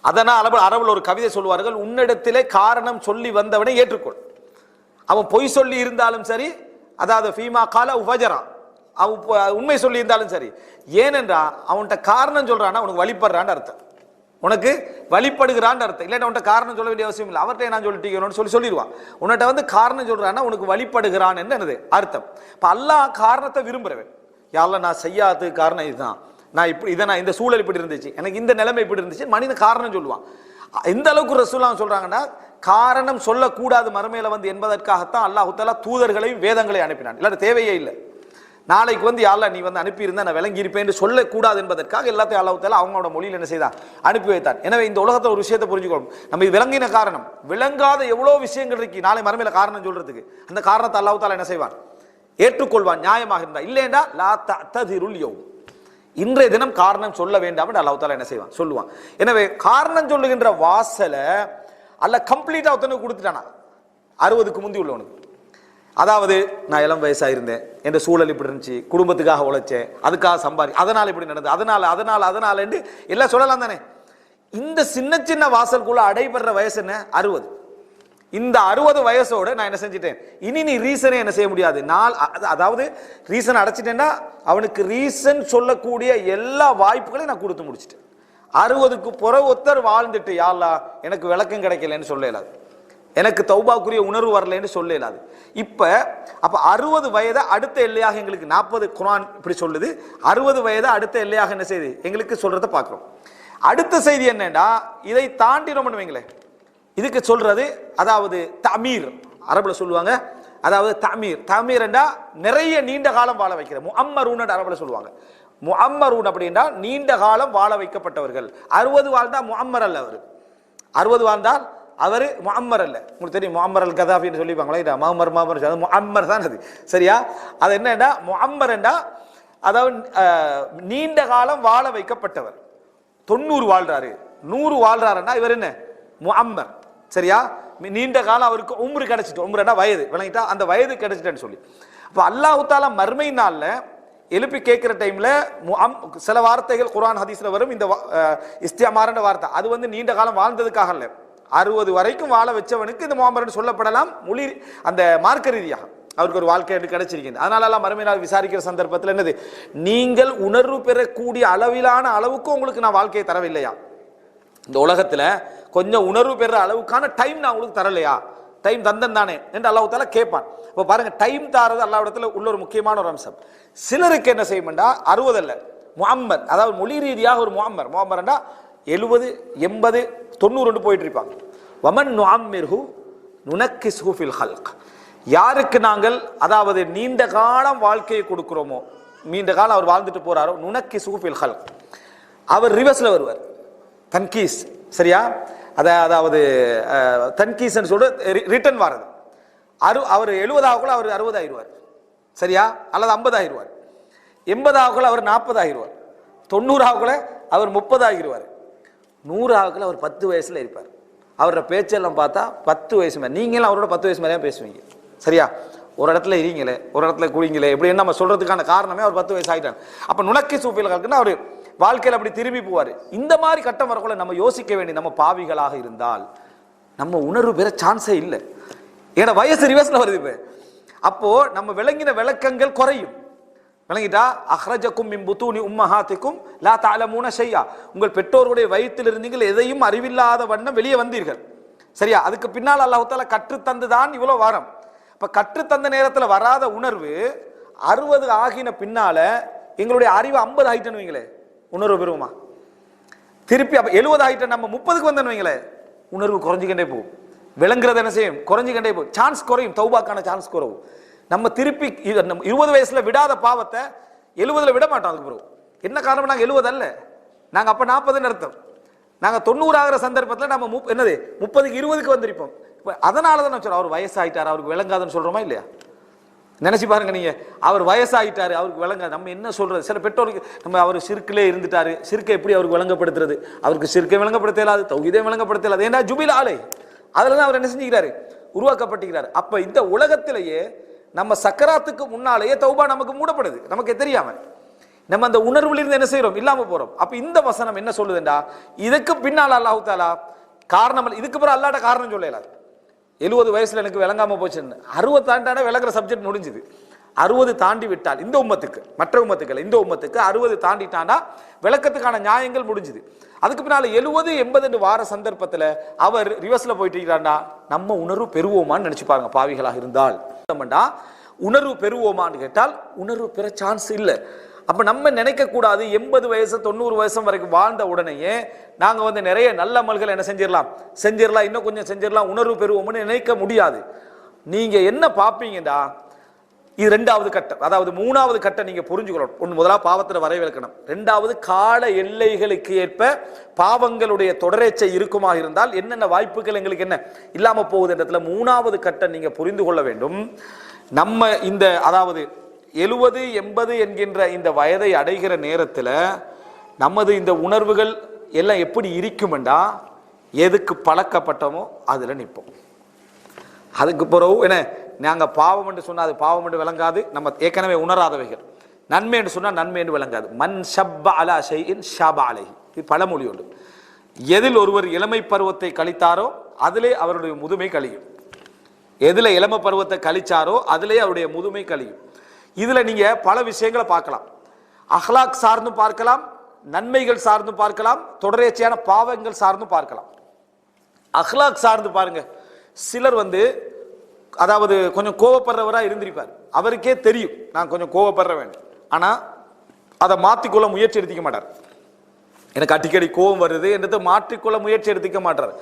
அதனால் அரபுல ஒரு கவிதை சொல்வார்கள், உன்னிடத்திலே காரணம் சொல்லி வந்தவனை ஏற்றுக்கொள். அவன் பொய் சொல்லி இருந்தாலும் சரி, அதாவது ஃபீமா கால உபஜரா, அவன் உண்மை சொல்லி இருந்தாலும் சரி. ஏனென்றா அவன்கிட்ட காரணம் சொல்றான்னா உனக்கு வழிபடுறான்னு அர்த்தம், உனக்கு வழிபடுகிறான்னு அர்த்தம். இல்லைன்னா உன்ட்ட காரணம் சொல்ல வேண்டிய அவசியம் இல்லை, அவர்கிட்ட நான் சொல்லிட்டீங்கன்னு சொல்லிடுவான். உன்கிட்ட வந்து காரணம் சொல்றான்னா உனக்கு வழிபடுகிறான் என்னது அர்த்தம். இப்ப அல்லாஹ் காரணத்தை விரும்புறவன். யாரெல்லாம் நான் செய்யாததுக்கு காரணம் இதுதான், நான் இப்படி இதை நான் இந்த சூழல் இப்படி இருந்துச்சு, எனக்கு இந்த நிலைமை இப்படி இருந்துச்சு, மனிதன் காரணம் சொல்லுவான். எந்த அளவுக்கு ரசூலுல்லாஹ் சொல்றாங்கன்னா காரணம் சொல்லக்கூடாது மறுமையில வந்து என்பதற்காகத்தான் அல்லாஹ் தஆலா தூதர்களையும் வேதங்களையும் அனுப்பினான். இல்லாத தேவையே இல்லை. நாளைக்கு வந்து யா அல்லாஹ் நீ வந்து அனுப்பியிருந்தா நான் விளங்கி இருப்பேன் என்று சொல்லக்கூடாது என்பதற்காக எல்லாத்தையும் அல்லாஹ் தஆலா அவங்களோட மொழியில் என்ன செய்தான், அனுப்பி வைத்தான். எனவே இந்த உலகத்தில் ஒரு விஷயத்தை புரிஞ்சுக்கணும், நம்ம இது விளங்கின காரணம், விளங்காத எவ்வளோ விஷயங்கள் இருக்கு நாளை மறுமையில காரணம் சொல்றதுக்கு. அந்த காரணத்தை அல்லாஹ் தஆலா என்ன செய்வான், ஏற்றுக்கொள்வான் நியாயமாக இருந்தா. இல்லைன்னா லா தஅததிருல் யௌம், இன்றைய தினம் காரணம் சொல்ல வேண்டாம் என்று அல்லாஹ் தஆலா என்ன செய்வான், சொல்லுவான். எனவே காரணம் சொல்லுகின்ற வாசலை அல்லாஹ் கம்ப்ளீட்டா ஒருத்தனுக்கு கொடுத்துட்டானா 60க்கு முந்தி உள்ளவனுக்கு. அதாவது நான் இளம் வயசா இருந்தேன், என்ற சூழல் இப்படி இருந்துச்சு, குடும்பத்துக்காக உழைச்சேன், அதுக்காக சம்பாதி, அதனால இப்படி நடந்தது, அதனால என்று எல்லாம் சொல்லலாம் தானே. இந்த சின்ன சின்ன வாசலுக்குள்ள அடைபடுற வயசு என்ன, 60. இந்த 60 வயசோட நான் என்ன செஞ்சிட்டேன், இனி நீ ரீசனே என்ன செய்ய முடியாது. அதாவது ரீசன் அடைச்சிட்டேன்னா அவனுக்கு ரீசன் சொல்லக்கூடிய எல்லா வாய்ப்புகளையும் நான் கொடுத்து முடிச்சிட்டேன். 60க்கு பிறகு ஒருத்தர் வாழ்ந்துட்டு யா அல்லாஹ் எனக்கு விளக்கம் கிடைக்கலன்னு சொல்ல இயலாது, எனக்கு தௌபாக்குரிய உணர்வு வரலன்னு சொல்ல இயலாது. அப்ப 60 வயதை அடுத்த எல்லையாக எங்களுக்கு 40 குர்ஆன் இப்படி சொல்லுது, 60 வயதை அடுத்த எல்லையாக என்ன செய்யுது எங்களுக்கு சொல்றதை பார்க்கிறோம். அடுத்த செய்தி என்னன்னா, இதை தாண்டி ரொம்ப வைங்களேன், இதுக்கு சொல்றது அதாவது தமீர், அரபுல சொல்லுவாங்க. அதாவது தமீர் என்றா நிறைய நீண்ட காலம் வாழ வைக்கிற, முஅம்மரூன் அரபுல சொல்லுவாங்க. முஅம்மரூன் அப்படின்னா நீண்ட காலம் வாழ வைக்கப்பட்டவர்கள். 60 வாழ்ந்தா முஅம்மர் அல்ல அவர், 60 வாழ்ந்தால் அவர் முஅம்மர் அல்ல. உங்களுக்கு தெரியும் முஅம்மர் அல் கதாஃபின்னு சொல்லிப்பாங்களா, முஅம்மர் முஅம்மர் தான் அது, சரியா? அது என்னன்னா முஅம்மர் என்றா அதாவது நீண்ட காலம் வாழ வைக்கப்பட்டவர். 90 வாழ்றாரு, 100 வாழ்றாருன்னா இவர் என்ன முஅம்மர், சரியா? நீண்ட காலம் அவருக்கு உம்ரு கிடைச்சிட்டு, உம்ருன்னா வயது, விளங்கிட்டா அந்த வயது கிடைச்சிட்டேன்னு சொல்லி. அப்ப அல்லாஹ் தஆலா மறுமை நாள்ல எழுப்பி கேட்கிற டைம்ல சில வார்த்தைகள் குர்ஆன் ஹதீஸ்ல வரும். இந்த இஸ்திமாரன்ற வார்த்தை அது வந்து நீண்ட காலம் வாழ்ந்ததுக்காக இல்ல, 60 வரைக்கும் வாழ வச்சவனுக்கு இந்த முஅம்மர்னு சொல்லப்படலாம் மொழி அந்த மார்க்க ரீதியாக அவருக்கு ஒரு வாழ்க்கை கிடைச்சிருக்கிறது. அதனால எல்லாம் மறுமை நாள் விசாரிக்கிற சந்தர்ப்பத்தில் என்னது, நீங்கள் உணர்வு பெறக்கூடிய அளவிலான அளவுக்கு உங்களுக்கு நான் வாழ்க்கையை தரவில்லையா, இந்த உலகத்துல கொஞ்சம் உணர்வு பெற அளவுக்கான டைம் நான் உங்களுக்கு தரலையா, டைம் தந்தன் தானே என்று அல்லாஹ் தஆலா கேட்பான். இப்போ பாருங்க, டைம் தாரது அல்லாஹ் இடத்துல உள்ள ஒரு முக்கியமான ஒரு அம்சம். சிலருக்கு என்ன செய்யும்டா 60 அல்ல முஅம்மர், அதாவது மொழி ரீதியாக ஒரு முஅம்மர்ண்டா 70 80 90 போயிட்டு இருப்பாங்க. வமன் நுஅம்மிர்ஹு நுனக்கிஸ்ஹு ஃபில் ஹல்க், யாருக்கு நாங்கள் அதாவது நீண்ட காலம் வாழ்க்கையை கொடுக்கிறோமோ, நீண்ட காலம் அவர் வாழ்ந்துட்டு போறாரோ, நுனக்கிஸ்ஹு ஃபில் ஹல்க், அவர் ரிவர்ஸ்ல வருவார், தன்கீஸ், சரியா? அதாவது தன்கீஸ் சொல்ற ரிட்டர்ன் வாரது. அவர் 70 ஆகுள்ள அவர் 60 ஆயிடுவார், சரியா? அல்லது 50 ஆயிடுவார். 80 ஆகுள்ள அவர் 40 ஆகிடுவார். 90 ஆகுள்ள அவர் 30 ஆகிடுவார். 100 ஆகுள்ள அவர் 10 வயசுல இருப்பார். அவரோட பேச்செல்லாம் பார்த்தா 10 வயசு மேலே, நீங்களும் அவரோட 10 வயசு மேலே பேசுவீங்க, சரியா? ஒரு இடத்துல இருங்களே, ஒரு இடத்துல குடிங்களே, எப்படி நம்ம சொல்றதுக்கான காரணமே அவர் 10 வயசு ஆகிட்டாங்க. அப்ப நுணக்கி சூஃபில் கல்குன்னா அவர் வாழ்க்கையில் அப்படி திரும்பி போவார். இந்த மாதிரி கட்டம் வரக்குள்ள நம்ம யோசிக்க வேண்டிய, நம்ம பாவிகளாக இருந்தால் நம்ம உணர்வு பெற சான்ஸே இல்லை. ஏன்னா வயசு ரிவர்ஸ்ல வருது. இப்ப அப்போ நம்ம விளங்கின விளக்கங்கள் குறையும். விளங்கிட்டா, அஹ்ரஜக்கும் மின் புத்தூனி உம்மஹாத்திக்கும் லா தஅலமூன ஷையா, உங்கள் பெற்றோருடைய வயிற்றில் இருந்தீர்கள் எதையும் அறிவில்லாத வண்ணம் வெளியே வந்தீர்கள், சரியா? அதுக்கு பின்னால் அல்லாஹ் தஆலா கற்றுத்தந்துதான் இவ்வளோ வாரம். இப்ப கற்றுத்தந்த நேரத்தில் வராத உணர்வு 60 ஆகின பின்னால எங்களுடைய அறிவு 50 ஆகிட்டேன்னு வைங்களே, உணர்வு பெறுவோமா? திருப்பி அப்ப 70 ஆகிட்ட நம்ம 30க்கு வந்தேன்னு வைங்களே, உணர்வு குறைஞ்சிக்கிட்டே போகும். விளங்குறது என்ன செய்யும், குறைஞ்சிக்கிட்டே போகும், சான்ஸ் குறையும், தௌபாக்கான சான்ஸ் குறையும். நம்ம திருப்பி 20 வயசுல விடாத பாவத்தை 70 விட மாட்டோம். அதுக்கு பிறகு என்ன காரணம்? நாங்கள் 70 அல்ல, நாங்கள் அப்போ 40 அர்த்தம். நாங்கள் 90 ஆகிற சந்தர்ப்பத்தில் நம்ம என்னது 30க்கு 20க்கு வந்திருப்போம். இப்போ அதனால தான் நான் சொல்கிறேன், அவர் வயசாகிட்டார், அவருக்கு விளங்காதுன்னு சொல்கிறோமா இல்லையா? நினச்சி பாருங்க நீங்கள், அவர் வயசாகிட்டார், அவருக்கு விளங்காது. நம்ம என்ன சொல்கிறது? சில பெற்றோருக்கு நம்ம அவர் சிறுக்கிலே இருந்துட்டாரு, சிறுக்கை எப்படி அவருக்கு விளங்கப்படுத்துறது? அவருக்கு சிறுக்கை விளங்கப்படுத்தலாது, தௌஹீதை விளங்கப்படுத்தலாது. ஏன்னா ஜுபில் ஆலை, அதில் தான் அவர் என்ன செஞ்சுக்கிறாரு, உருவாக்கப்பட்டுக்கிறார். அப்போ இந்த உலகத்திலேயே நம்ம சக்கராத்துக்கு முன்னாலேயே தௌபா நமக்கு மூடப்படுது, நமக்கு தெரியாம. நம்ம அந்த உணர்வுல என்ன செய்யறோம்? இல்லாம போறோம். அப்ப இந்த வசனம் என்ன சொல்லுதுண்டா, இதுக்கு பின்னால் அல்லாஹ் தஆலா காரணம், இதுக்கு பிறகு அல்லாஹ்ட காரணம் சொல்லலாது. 70 வயசுல எனக்கு விளங்காம போச்சுன்னு, 60 தாண்டான விளங்குற சப்ஜெக்ட் முடிஞ்சுது. 60 தாண்டி விட்டால் இந்த உம்மத்துக்கு, மற்ற உம்மத்துக்கள், இந்த உம்மத்துக்கு 60 தாண்டிட்டானா விளக்கத்துக்கான நியாயங்கள் முடிஞ்சுது. அதுக்கு பின்னால 70 80 வார சந்தர்ப்பத்தில் அவர் ரிவர்ஸ்ல போயிட்டு இருக்கிறாண்டா, நம்ம உணர்வு பெறுவோமான்னு நினைச்சு பாருங்க. பாவிகளாக இருந்தால் உணர்வு பெறுவோமான்னு கேட்டால் உணர்வு பெற சான்ஸ் இல்லை. அப்ப நம்ம நினைக்க கூடாது 80 வயசு 90 வயசு வரைக்கும் வாழ்ந்த உடனேயே நாங்க நிறைய நல்ல அமல்கள் என்ன செஞ்சிடலாம், இன்னும் கொஞ்சம் செஞ்சிடலாம், உணர்வு பெறுவோம்னு நினைக்க முடியாது. நீங்க என்ன பாப்பீங்கடா, இது 2வது கட்டம். அதாவது 3வது கட்டம் நீங்க புரிஞ்சுக்கணும். ஒன்று, முதலாவது பாவத்தில் வரைவிலக்கணும். 2வது கால எல்லைகளுக்கு ஏற்ப பாவங்களுடைய தொடரேச்சை இருக்குமா இருந்தால் என்னென்ன வாய்ப்புகள் எங்களுக்கு என்ன இல்லாம போகுது இடத்துல 3வது கட்டம் நீங்க புரிந்து கொள்ள வேண்டும். நம்ம இந்த அதாவது 70 80 என்கின்ற இந்த வயதை அடைகிற நேரத்தில் நமது இந்த உணர்வுகள் எல்லாம் எப்படி இருக்குமெண்டா, எதுக்கு பழக்கப்பட்டோமோ அதுல நிற்போம். அதுக்கு பிறகு என்ன, நாங்க பாவம் என்று சொன்னா அது பாவம் என்று விளங்காது, நம்ம ஏற்கனவே உணராதவைகள். நன்மை என்று சொன்னா நன்மை என்று விளங்காது. மன் ஷப்ப அலா ஷைஇன் ஷாப அலைஹி, இது பழமொழி உண்டு. எதில் ஒருவர் இளமை பருவத்தை கழித்தாரோ அதிலே அவருடைய முதுமை கழியும். எதுல இளமை பருவத்தை கழிச்சாரோ அதிலே அவருடைய முதுமை கழியும். இதுல நீங்க பல விஷயங்களை பார்க்கலாம். அஹ்லாக் சார்ந்து பார்க்கலாம், நன்மைகள் சார்ந்து பார்க்கலாம், தொடர்ச்சியான பாவங்கள் சார்ந்து பார்க்கலாம். அஹ்லாக் சார்ந்து பாருங்க, சிலர் அதாவது கொஞ்சம் கோவப்படுறவரா இருந்திருப்பார், அவருக்கே தெரியும் நான் கொஞ்சம் கோவப்படுறேன், ஆனா அதை மாற்றிக்கொள்ள முயற்சி எடுத்துக்க மாட்டார். எனக்கு அடிக்கடி கோபம் வருது என்றது மாற்றிக்கொள்ள முயற்சி எடுத்துக்க மாட்டார்.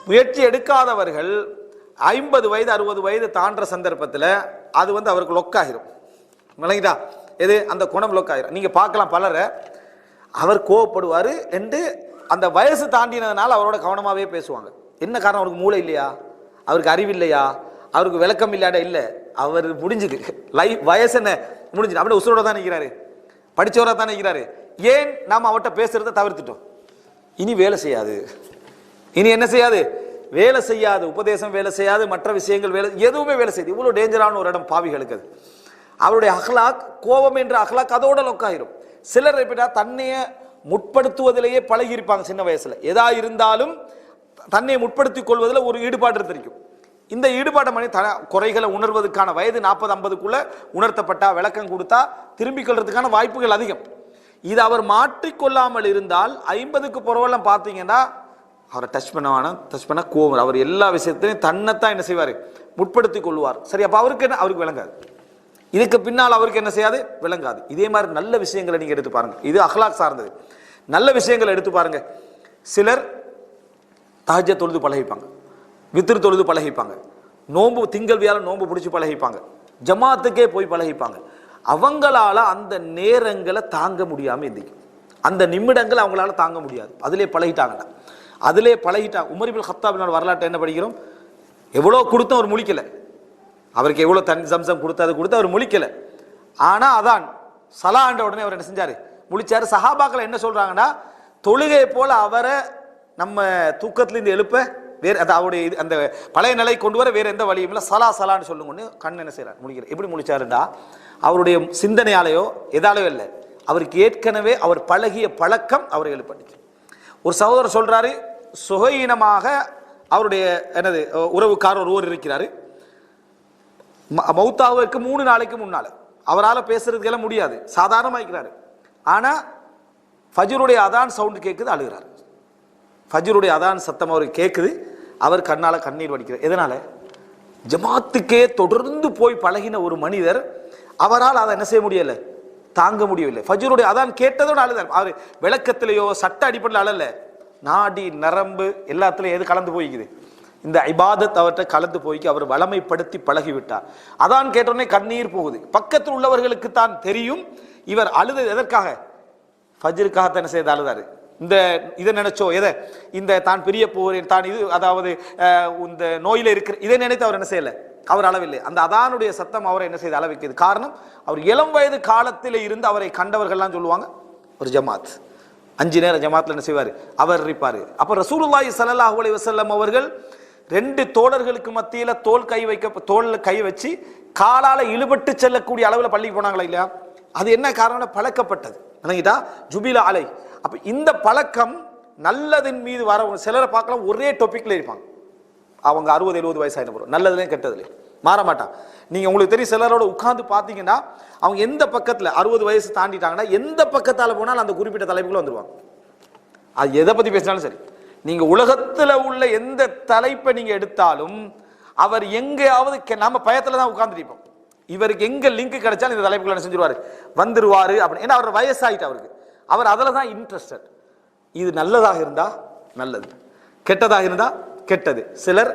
முயற்சி எடுக்காதவர்கள் 50 வயது 60 வயது தாண்டுற சந்தர்ப்பத்தில் அது அவருக்கு லொக்காயிரும். விளங்கிட்டா? எது அந்த குணம் லொக்காயிரும். நீங்க பார்க்கலாம் பலரை, அவர் கோவப்படுவாரு என்று அந்த வயசு தாண்டினதுனால அவரோட கவனமாவே பேசுவாங்க. என்ன காரணம்? அவருக்கு மூளை இல்லையா, அவருக்கு அறிவு இல்லையா, அவருக்கு விளக்கம் இல்லாட இல்ல, அவர் முடிஞ்சுது, வயசு என்ன முடிஞ்சுது, அப்படியே உசுரோட தான் நிற்கிறாரு, படிச்சவரா தான் நிற்கிறாரு. ஏன் நாம அவர்கிட்ட பேசுறத தவிர்த்துட்டோம்? இனி வேலை செய்யாது, இனி என்ன செய்யாது, வேலை செய்யாது, உபதேசம் வேலை செய்யாது, மற்ற விஷயங்கள் வேலை, எதுவுமே வேலை செய்யுது. இவ்வளவு டேஞ்சரான ஒரு இடம் பாவிகளுக்கு அது. அவருடைய அஹ்லாக், கோபம் என்ற அஹ்லாக் அதோட லொக்காயிரும். சிலர் எப்படின்னா தன்னைய முற்படுத்துவதிலேயே பழகி இருப்பாங்க. சின்ன வயசுல எதா இருந்தாலும் தன்னை முற்படுத்திக் கொள்வதில் ஒரு ஈடுபாடு இருந்திருக்கும். இந்த ஈடுபாடு மணி குறைகளை உணர்வதற்கான வயது 40-50க்குள்ள உணர்த்தப்பட்டா, விளக்கம் கொடுத்தா திரும்பிக் கொள்றதுக்கான வாய்ப்புகள் அதிகம். இது அவர் மாற்றிக்கொள்ளாமல் இருந்தால் 50க்கு புறவெல்லாம் பார்த்தீங்கன்னா அவரை டச் பண்ண கோவம், அவர் எல்லா விஷயத்திலையும் தன்னைத்தான் என்ன செய்வார், முற்படுத்திக் கொள்வார். சரி, அப்ப அவருக்கு என்ன, அவருக்கு விளங்காது. இதுக்கு பின்னால் அவருக்கு என்ன செய்யாது, விளங்காது. இதே மாதிரி நல்ல விஷயங்களை நீங்க எடுத்து பாருங்க, இது அஹ்லாக் சார்ந்தது. நல்ல விஷயங்களை எடுத்து பாருங்க. சிலர் தஹஜ்ஜத் தொழுது பழகிப்பாங்க, வித்ர் தொழுது பழகிப்பாங்க, நோன்பு திங்கள் வியாழன் நோன்பு பிடிச்சி பழகிப்பாங்க, ஜமாத்துக்கே போய் பழகிப்பாங்க. அவங்களால அந்த நேரங்களை தாங்க முடியாம இருந்துக்கும், அந்த நிமிடங்கள் அவங்களால தாங்க முடியாது. அதிலே பழகிட்டாங்கன்னா, அதிலே பழகிட்டாங்க. உமர் இப்னு கத்தாபினோட வரலாற்றை என்ன படிக்கிறோம், எவ்வளோ கொடுத்தும் அவர் முழிக்கல, அவருக்கு எவ்வளோ தண்ணி சம்சம் கொடுத்து அவர் முழிக்கல. ஆனா அதான் சலாண்ட உடனே அவர் என்ன செஞ்சாரு, முழிச்சாரு. சஹாபாக்கள் என்ன சொல்றாங்கன்னா, தொழுகை போல அவரை நம்ம தூக்கத்திலிருந்து எழுப்ப வேற அவருடைய அந்த பழைய நிலை கொண்டு வர வேற எந்த வழியும் இல்லை, சலான்னு சொல்லுங்கன்னு கண் என்ன செய்யறாரு, முடிக்கிற. எப்படி முடிச்சாருண்டா, அவருடைய சிந்தனையாலேயோ எதாலேயோ இல்லை, அவருக்கு ஏற்கனவே அவர் பழகிய பழக்கம் அவரை எழுப்பட்டுச்சு. ஒரு சகோதரர் சொல்றாரு, சுகையினமாக அவருடைய என்னது உறவுக்காரர் ஒருவர் இருக்கிறாரு, மௌத்தாவுக்கு 3 நாளைக்கு முன்னால அவரால் பேசுறதுக்கெல்லாம் முடியாது, சாதாரணமாக்கிறாரு. ஆனா ஃபஜ்ருடைய அதான் சவுண்ட் கேட்குது, அழுகிறார். ஃபஜ்ருடைய அதான் சத்தம் அவருக்கு கேட்குது, அவர் கண்ணால கண்ணீர் வடிக்கிறார். எதனால? ஜமாத்துக்கே தொடர்ந்து போய் பழகின ஒரு மனிதர், அவரால் அதை என்ன செய்ய முடியல, தாங்க முடியவில்லை. ஃபஜ்ருடைய அதான் கேட்டதோடு அழுதார். அவர் விளக்கத்திலேயோ சட்ட அடிப்படையில் அழல, நாடி நரம்பு எல்லாத்துலயும் எது கலந்து போய்க்குது, இந்த இபாதத் அவர்கிட்ட கலந்து போய்க்கு அவர் வளமைப்படுத்தி பழகிவிட்டார். அதான் கேட்டோடனே கண்ணீர் போகுது. பக்கத்தில் உள்ளவர்களுக்கு தான் தெரியும் இவர் அழுது எதற்காக? ஃபஜ்ருக்காக என்ன செய்து அழுதாரு. இந்த இதை நினைச்சோ எதை இந்த தான் பிரிய போறேன் தான் இது அதாவது இந்த நோயில இருக்கிற இதை நினைத்து அவர் என்ன செய்யல, அவர் அளவில்லை. அந்த அதானுடைய சத்தம் அவரை என்ன செய்து அளவிக்கிறது. காரணம் அவர் இளம் வயது காலத்தில் இருந்து அவரை கண்டவர்கள்லாம் சொல்லுவாங்க ஒரு ஜமாத் 5 நேரம் ஜமாத்ல என்ன செய்வார் அவர் இருப்பாரு. அப்ப ரசூலுல்லாஹி ஸல்லல்லாஹு அலைஹி வஸல்லம் அவர்கள் 2 தோழர்களுக்கு மத்தியில தோல்ல கை வச்சு காலால இழுபட்டு செல்லக்கூடிய அளவுல பள்ளிக்கு போனாங்களா இல்லையா? அது என்ன காரணம்? பழக்கப்பட்டது. விளங்கிட்டா? ஜுபில அலை. அப்ப இந்த பழக்கம் நல்லதின் மீது வர சிலரை பார்க்கலாம் ஒரே டாபிக்ல இருப்பாங்க. அவங்க 60-70 வயசாயின போறோம், நல்லதுலையும் கெட்டதுலையும் மாற மாட்டான். நீங்க உங்களுக்கு தெரியும் சிலரோட உட்கார்ந்து பாத்தீங்கன்னா அவங்க எந்த பக்கத்துல 60 வயசு தாண்டிட்டாங்கன்னா எந்த பக்கத்தால போனாலும் அந்த குறிப்பிட்ட தலைப்புக்குள்ள வந்துருவாங்க. அது எதை பத்தி பேசினாலும் சரி, நீங்க உலகத்துல உள்ள எந்த தலைப்பை நீங்க எடுத்தாலும் அவர் எங்கேயாவது நம்ம பயத்துல தான் உட்கார்ந்து இருப்போம். இவருக்கு எங்க லிங்க் கிடைச்சாலும் இந்த தலைப்புக்குள்ள என்ன செஞ்சிருவாரு வந்துருவாரு அப்படின்னு. ஏன்னா அவர் வயசாயிட்டு அவருக்கு, அவர் அதுல தான் இன்ட்ரெஸ்டட். இது நல்லதாக இருந்தா நல்லது, கெட்டதாக இருந்தா கெட்டது. சிலர்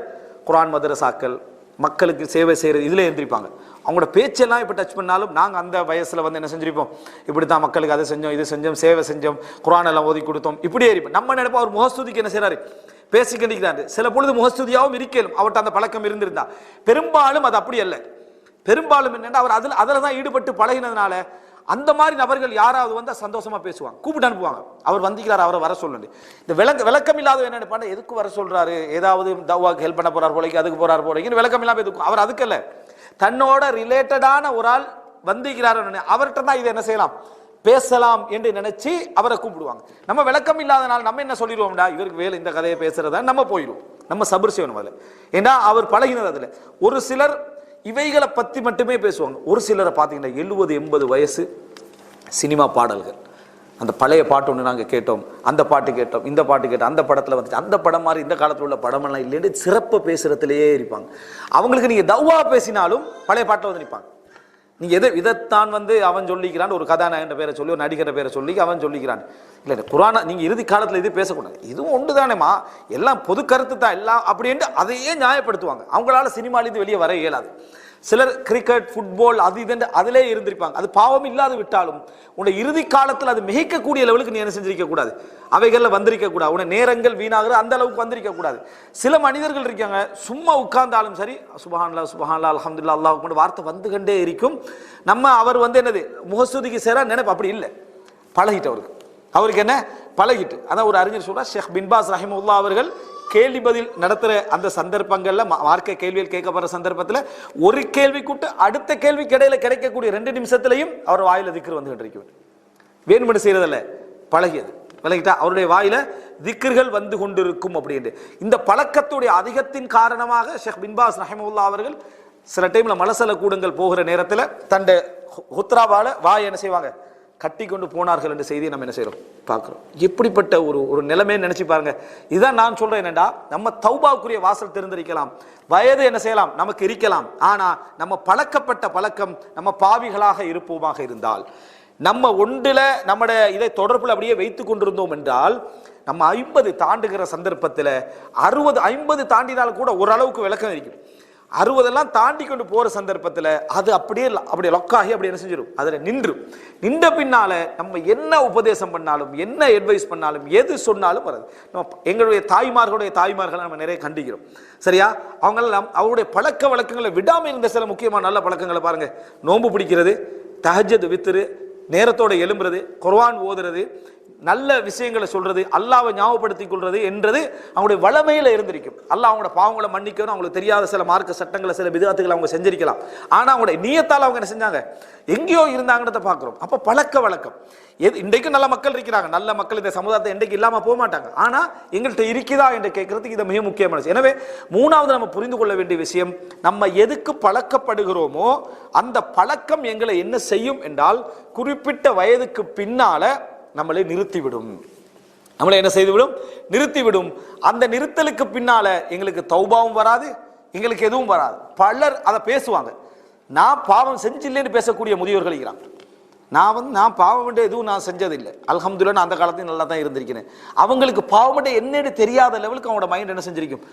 குர்ஆன் மதரசாக்கள் மக்களுக்கு சேவை செய்யறது இதுல எழுந்திருப்பாங்க. அவங்களோட பேச்செல்லாம் இப்ப டச் பண்ணாலும் நாங்க அந்த வயசுல வந்து என்ன செஞ்சிருப்போம், இப்படித்தான் மக்களுக்கு அதை செஞ்சோம் இது செஞ்சோம் சேவை செஞ்சோம் குர்ஆன் எல்லாம் ஓதி கொடுத்தோம் இப்படியே இருப்போம். நம்ம நினைப்போம் அவர் முகஸ்துதிக்கு என்ன செய்யறாரு பேசிக்கிட்டு. சில பொழுது முகஸ்துதியாவும் இருக்கலும் அவர்கிட்ட அந்த பழக்கம் இருந்திருந்தா. பெரும்பாலும் அது அப்படி அல்ல. பெரும்பாலும் என்னன்னா அவர் அதுல தான் ஈடுபட்டு பழகினதுனால அந்த மாதிரி நபர்கள் யாராவது வந்து சந்தோஷமா பேசுவாங்க, கூப்பிட்டு அனுப்புவாங்க. அவர் வந்திக்கிறார் அவரை வர சொல்லுங்க. இந்த விளக்கம் இல்லாத என்ன நினைப்பாங்க, எதுக்கு வர சொல்றாரு, ஏதாவது தவாக்கு ஹெல்ப் பண்ண போறார் போலைக்கு, அதுக்கு போறார் போலைக்கு விளக்கம் இல்லாம எதுக்கும். அவர் அதுக்கு அல்ல, தன்னோட ரிலேட்டடான ஒரு ஆள் வந்திக்கிறார் அவர்கிட்ட தான் இதை என்ன செய்யலாம் பேசலாம் என்று நினைச்சு அவரை கூப்பிடுவாங்க. நம்ம விளக்கம் இல்லாதனால நம்ம என்ன சொல்லிடுவோம்டா இவருக்கு வேலை இந்த கதையை பேசுறதா நம்ம போயிடுவோம். நம்ம சபர் செய்யணும் அதுல. ஏன்னா அவர் பழகினது அதுல. ஒரு சிலர் இவைகளை பத்தி மட்டுமே பேசுவாங்க. ஒரு சிலரை பார்த்தீங்கன்னா 70-80 வயசு சினிமா பாடல்கள், அந்த பழைய பாட்டு ஒன்று நாங்கள் கேட்டோம், அந்த பாட்டு கேட்டோம், இந்த பாட்டு கேட்டோம், அந்த படத்தில் வந்துச்சு, அந்த படம் மாதிரி இந்த காலத்தில் உள்ள படமெல்லாம் இல்லைன்னு சிறப்பு பேசுறதுலேயே இருப்பாங்க. அவங்களுக்கு நீங்கள் தவ்வா பேசினாலும் பழைய பாட்டில் வந்து நிற்பாங்க. நீங்கள் இதைத்தான் வந்து அவன் சொல்லிக்கிறான், ஒரு கதாநாயகன் பேரை சொல்லி ஒரு நடிகர் பேரை சொல்லி அவன் சொல்லிக்கிறான். இல்லை குர்ஆனை நீங்கள் இறுதி காலத்தில் இது பேசக்கூடாது, இதுவும் ஒன்று தானேம்மா, எல்லாம் பொது கருத்து தான் எல்லாம் அப்படின்ட்டு அதையே நியாயப்படுத்துவாங்க. அவங்களால சினிமாலேருந்து வெளியே வர இயலாது. சிலர் கிரிக்கெட் ஃபுட்பால் அது இது அதிலே இருந்திருப்பாங்க. அது பாவம் இல்லாது விட்டாலும் உன்னை இறுதி காலத்தில் அது மிகைக்கக்கூடிய லெவலுக்கு நீ என்ன செஞ்சிருக்க கூடாது, அவைகளில் வந்திருக்க கூடாது. உன்னை நேரங்கள் வீணாகிற அந்த அளவுக்கு வந்திருக்க கூடாது. சில மனிதர்கள் இருக்காங்க சும்மா உட்கார்ந்தாலும் சரி சுபஹானல்லாஹ் சுபஹானல்லாஹ் அல்ஹம்துலில்லாஹ் அல்லாஹ் அக்பர் வார்த்தை வந்துகண்டே இருக்கும். நம்ம அவர் வந்து என்னது முகஸ்துதிக்கு சேர நினைப்பு அப்படி இல்லை, பழகிட்டு அவருக்கு என்ன பழகிட்டு. அதான் ஒரு அறிஞர் சொல்றார், ஷேக் பின் பாஸ் ரஹிமஹுல்லாஹ் அவர்கள் கேள்வி பதில் நடத்துற அந்த சந்தர்ப்பங்கள்ல மார்க்க கேள்வியில் கேட்கப்படுற சந்தர்ப்பத்தில் ஒரு கேள்வி கூட்டு அடுத்த கேள்விக்கு இடையில கிடைக்கக்கூடிய 2 நிமிஷத்திலையும் அவர் வாயில திக்ர் வந்து கொண்டிருக்கிறது. வேணுமென்று செய்யறதில்ல, பழகியது. விளங்கிட்டா? அவருடைய வாயில திக்ர்கள் வந்து கொண்டிருக்கும் அப்படின்னு. இந்த பழக்கத்துடைய அதிகத்தின் காரணமாக ஷேக் பின் பாஸ் ரஹிமஹுல்லாஹ் அவர்கள் சில டைம்ல மலசல கூடங்கள் போகிற நேரத்தில் தன்னை ஹுத்ராவால வாய் என்ன செய்வாங்க கட்டி கொண்டு போனார்கள் என்ற செய்தியை நம்ம என்ன செய்யறோம் பார்க்கிறோம். எப்படிப்பட்ட ஒரு நிலைமையை நினைச்சு பாருங்க. இதுதான் நான் சொல்றேன், என்னடா நம்ம தௌபாவுக்குரிய வாசல் தெரிந்திருக்கலாம், வயது என்ன செய்யலாம் நமக்கு இருக்கலாம், ஆனா நம்ம பழக்கப்பட்ட பழக்கம் நம்ம பாவிகளாக இருப்போமாக இருந்தால், நம்ம ஒன்றுல நம்முடைய இதை தொடர்புல அப்படியே வைத்துக் கொண்டிருந்தோம் என்றால், நம்ம 50 தாண்டுகிற சந்தர்ப்பத்தில் 60-50 தாண்டினால் கூட ஓரளவுக்கு விளக்கம் இருக்கும். 60 தாண்டி கொண்டு போற சந்தர்ப்பத்தில் அது அப்படியே லொக்காகி அப்படி என்ன செஞ்சிடும், அதுல நின்ற பின்னால நம்ம என்ன உபதேசம் பண்ணாலும் என்ன அட்வைஸ் பண்ணாலும் எது சொன்னாலும் வராது. நம்ம எங்களுடைய தாய்மார்களை நம்ம நிறைய கண்டிக்கிறோம், சரியா? அவருடைய பழக்க வழக்கங்களை விடாம இருந்த சில முக்கியமான நல்ல பழக்கங்களை பாருங்க. நோன்பு பிடிக்கிறது, தஹஜ்ஜுத் வித்ரு, நேரத்தோட எழும்புறது, குர்ஆன் ஓதுறது, நல்ல விஷயங்களை சொல்றது, அல்லாஹ்வை ஞாபகப்படுத்திக் கொள்றது என்றது அவங்களுடைய வளமையில இருந்திருக்கும். அல்லாஹ் அவங்களோட பாவங்களை மன்னிக்கணும், அவங்களுக்கு தெரியாத சில மார்க்க சட்டங்களை சில விதத்துகளை அவங்க செஞ்சிருக்கலாம். ஆனா அவங்களுடைய நியத்தால் அவங்க என்ன செஞ்சாங்க, எங்கேயோ இருந்தாங்கன்றத பாக்குறோம். அப்ப பழக்க வழக்கம் இன்றைக்கு நல்ல மக்கள் இருக்கிறாங்க, நல்ல மக்கள் இந்த சமுதாயத்தை இன்றைக்கு இல்லாம போக மாட்டாங்க. ஆனா எங்கள்கிட்ட இருக்குதா என்று கேட்கறதுக்கு இது மிக முக்கியமானது. எனவே மூணாவது நம்ம புரிந்து கொள்ள வேண்டிய விஷயம், நம்ம எதுக்கு பழக்கப்படுகிறோமோ அந்த பழக்கம் எங்களை என்ன செய்யும் என்றால் குறிப்பிட்ட வயதுக்கு பின்னால நம்மளை நிறுத்திவிடும். நம்மளை என்ன செய்துவிடும், நிறுத்திவிடும். அந்த நிறுத்தலுக்கு பின்னால எங்களுக்கு தௌபாவும் வராது, எங்களுக்கு எதுவும் வராது. பலர் அதை பேசுவாங்க. நான் பாவம் செஞ்சில்லைன்னு பேசக்கூடிய முதியோர்கள் இருக்கிறாங்க. நான் பாவம் எதுவும் நான் செஞ்சதில்லை, அல்ஹம்துலில்லாஹ் நான் அந்த காலத்தையும் நல்லா தான் இருந்திருக்கிறேன். அவங்களுக்கு பாவம் என்னன்னு தெரியாத லெவலுக்கு அவங்களோட மைண்ட் என்ன செஞ்சிருக்கும்,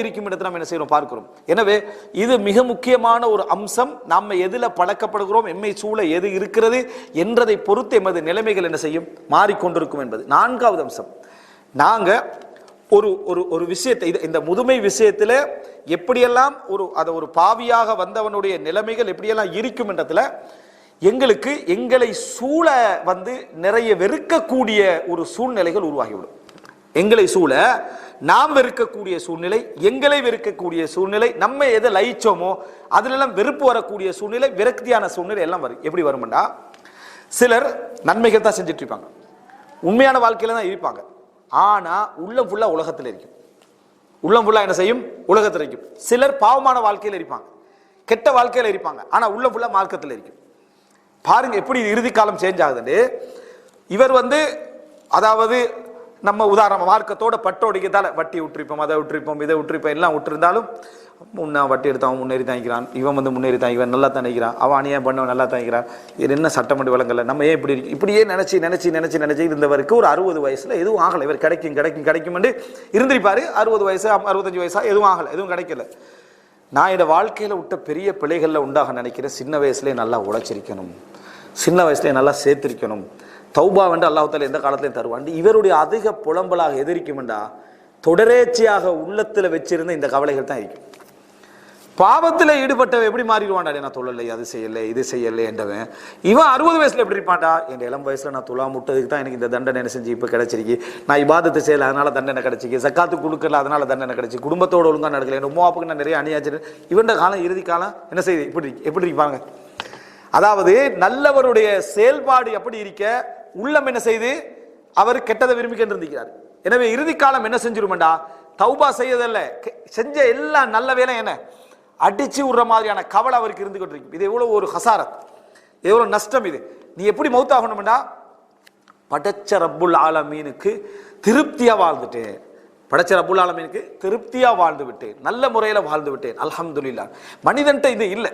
இருக்கும் இடத்துல நம்ம என்ன செய்யறோம் பார்க்கிறோம். எனவே இது மிக முக்கியமான ஒரு அம்சம். நம்ம எதுல பழக்கப்படுகிறோம், எம்மை சூழ எது இருக்கிறது என்றதை பொறுத்து எமது நிலைமைகள் என்ன செய்யும், மாறிக்கொண்டிருக்கும் என்பது. நான்காவது அம்சம், நாங்க ஒரு ஒரு ஒரு விஷயத்தை இந்த முதுமை விஷயத்துல எப்படியெல்லாம் ஒரு பாவியாக வந்தவனுடைய நிலைமைகள் எப்படியெல்லாம் இருக்கும் என்றதுல எங்களுக்கு எங்களை சூழ நிறைய வெறுக்கக்கூடிய ஒரு சூழ்நிலைகள் உருவாகிவிடும். எங்களை சூழ நாம் வெறுக்கக்கூடிய சூழ்நிலை, எங்களை வெறுக்கக்கூடிய சூழ்நிலை, நம்ம எதை லயிச்சோமோ அதுல எல்லாம் வெறுப்பு வரக்கூடிய சூழ்நிலை, விரக்தியான சூழ்நிலை எல்லாம் வரும். எப்படி வரும்னா, சிலர் நன்மைகள் தான் செஞ்சுட்டு இருப்பாங்க, உண்மையான வாழ்க்கையில தான் இருப்பாங்க, ஆனா உள்ளம் ஃபுல்லா உலகத்தில் இருக்கும். உள்ளம் ஃபுல்லா என்ன செய்யும், உலகத்தில் இருக்கும். சிலர் பாவமான வாழ்க்கையில இருப்பாங்க, கெட்ட வாழ்க்கையில இருப்பாங்க, ஆனா உள்ளம் ஃபுல்லா மார்க்கத்தில் இருக்கும். பாருங்க எப்படி இறுதி காலம் சேஞ்ச் ஆகுது. இவர் அதாவது நம்ம உதாரணம் மார்க்கத்தோட பட்டோடிக்கத்தால வட்டி விட்டுருப்போம், அதை விட்டுருப்போம், இதை விட்டுருப்போம், எல்லாம் விட்டுருந்தாலும் முன்னா வட்டி எடுத்தவன் முன்னேறி தாங்கிக்கிறான், இவன் முன்னேறி தான், இவன் நல்லா தானிக்கிறான், அவன் அநியாயம் பண்ணவன் நல்லா தாங்கிக்கிறான், இது என்ன சட்டமன்ற விளங்கல, நம்ம ஏன் இப்படி இருக்கு, இப்படியே நினைச்சு இருந்தவருக்கு ஒரு 60 வயசுல எதுவும் ஆகலை, இவர் கிடைக்கும் இருந்திருப்பாரு. 60 வயசு 65 வயசா எதுவும் ஆகலை, எதுவும் கிடைக்கல. நான் இந்த வாழ்க்கையில விட்ட பெரிய பிழைகள்ல உண்டாக நினைக்கிறேன், சின்ன வயசுலேயே நல்லா உழைச்சிருக்கணும், சின்ன வயசுலேயே நல்லா சேர்த்திருக்கணும், தௌபா வந்து அல்லாஹ் தஆலா எந்த காலத்திலையும் தருவான். இவருடைய அதிக புலம்பலாக எதிரிக்கும்டா தொடரேச்சியாக உள்ளத்துல வச்சிருந்த இந்த கவலைகள் தான் இருக்கும். பாவத்தில் ஈடுபட்டவன் எப்படி மாறிடுவான்டா, நான் தொழலை, அது செய்யலை, இது செய்யலை என்றவன் இவன் 60 வயசுல எப்படி இருப்பான்டா, என் இளம் வயசுல நான் துலா முட்டதுக்கு தான் எனக்கு இந்த தண்டனை என்ன செஞ்சு இப்போ கிடைச்சிருக்கு, நான் இபாதத்தை செய்யலை அதனால தண்டனை கிடைச்சிக்கு, சக்காத்து கொடுக்கல அதனால தண்டனை கிடைச்சி, குடும்பத்தோட ஒழுங்கா நடக்கல, என் உமாவுக்கு நான் நிறைய அணியாச்சு. இவன் காலம் இறுதி காலம் என்ன செய்யுது, எப்படி இருப்பாங்க. அதாவது நல்லவருடைய செயல்பாடு எப்படி இருக்க, உள்ளம் என்ன செய்து அவர் கெட்டதை விரும்பிக்கிட்டு இருந்திருக்கிறார். எனவே இறுதி காலம் என்ன செஞ்சிருமெண்டா, தௌபா செய்யறதில்ல, செஞ்ச எல்லா நல்ல வேலை என்ன அடிச்சு விடுற மாதிரியான கவலை அவருக்கு இருந்து கொண்டிருக்கும். இது எவ்வளவு ஒரு ஹசாரத், எவ்வளவு நஷ்டம். இது நீ எப்படி மௌத்தாகணும்டா, படைச்ச ரப்புல் ஆலமீனுக்கு திருப்தியா வாழ்ந்துட்டேன், படைச்ச ரப்புல் ஆலமீனுக்கு திருப்தியா வாழ்ந்து விட்டேன், நல்ல முறையில வாழ்ந்து விட்டேன், அல்ஹம்துலில்லாஹ். மனிதன்ட்ட இது இல்லை,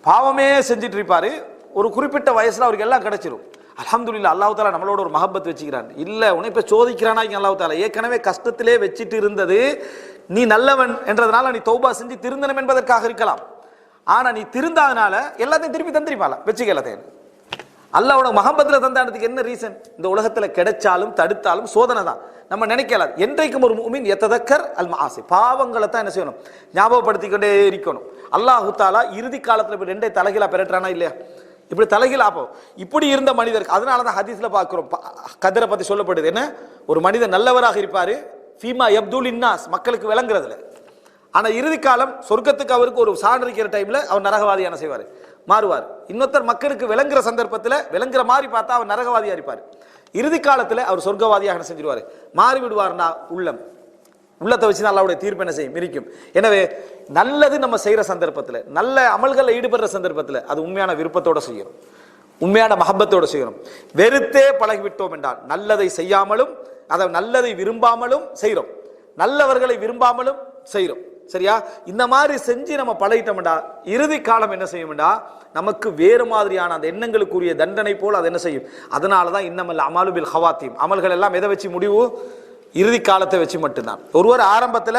பாவமே செஞ்சுட்டு இருப்பாரு, ஒரு குறிப்பிட்ட வயசுல அவருக்கு எல்லாம் கிடைச்சிரும், அல்ஹம்துலில்லாஹ். அல்லாஹ் தஆலா நம்மளோட ஒரு மஹப்பத் வச்சுக்கிறான். இல்ல உன்னை இப்ப சோதிக்கிறானா அல்லாஹ் தஆலா, ஏற்கனவே கஷ்டத்திலே வச்சிட்டு இருந்தது, நீ நல்லவன் என்றதுனால நீ தௌபா செஞ்சு திருந்தனம் என்பதற்காக இருக்கலாம். ஆனா நீ திருந்தாதனால எல்லாத்தையும் திருப்பி தந்திரிப்பால வச்சுக்கலத்தேன். அல்லாஹ்வோட மஹப்பத்துல தந்தானதுக்கு என்ன ரீசன், இந்த உலகத்துல கிடைச்சாலும் தடுத்தாலும் சோதனை தான். நம்ம நினைக்கல என்றைக்கும் ஒரு முஃமின் யததக்கர் அல் மஆசி, பாவங்களை தான் என்ன செய்யணும், ஞாபகப்படுத்திக்கொண்டே இருக்கணும். அல்லாஹ் தஆலா இறுதி காலத்துல இப்ப ரெண்டே தலைகீழா பெறட்டானா இல்லையா, இப்படி தலைகீழா அப்போ இப்படி இருந்த மனிதருக்கு, அதனாலதான் ஹதீஸ்ல பாக்குறோம் கதரை பத்தி சொல்லப்படுது என்ன, ஒரு மனிதன் நல்லவராக இருப்பாரு ஃபீமா யப்துல் இன்னாஸ், மக்களுக்கு விளங்குறதுல, ஆனா இறுதி காலம் சொர்க்கத்துக்கு அவருக்கு ஒரு சான்று இருக்கிற டைம்ல அவர் நரகவாதியான செய்வாரு, மாறுவார். இன்னொருத்தர் மக்களுக்கு விளங்குற சந்தர்ப்பத்துல விளங்குற மாதிரி பார்த்தா அவர் நரகவாதியா இருப்பாரு, இறுதி காலத்துல அவர் சொர்க்கவாதியாக என்ன செஞ்சிருவாரு, மாறி விடுவார்னா உள்ளத்தை வச்சு அல்லாஹ்வுடைய தீர்ப்பு என்ன செய்யும், இருக்கும். எனவே நல்லது நம்ம செய்யற சந்தர்ப்பத்துல, நல்ல அமல்களில் ஈடுபடுற சந்தர்ப்பத்துல அது உண்மையான விருப்பத்தோட செய்யணும், உண்மையான மஹப்பத்தோட செய்யணும். வெறுத்தே பழகிவிட்டோம் என்றால் நல்லதை செய்யாமலும் அதை நல்லதை விரும்பாமலும் செய்யறோம், நல்லவர்களை விரும்பாமலும் செய்யறோம். சரியா, இந்த மாதிரி செஞ்சு நம்ம பழகிட்டோம்டா இறுதி காலம் என்ன செய்யும்டா, நமக்கு வேறு மாதிரியான அந்த எண்ணங்களுக்குரிய தண்டனை போல் அது என்ன செய்யும். அதனாலதான் இன்னமல் அமாலு பில் ஹவாத்தீம், அமல்கள் எல்லாம் எதை வச்சு முடிவு, இறுதி காலத்தை வச்சு மட்டும்தான். ஒருவர் ஆரம்பத்துல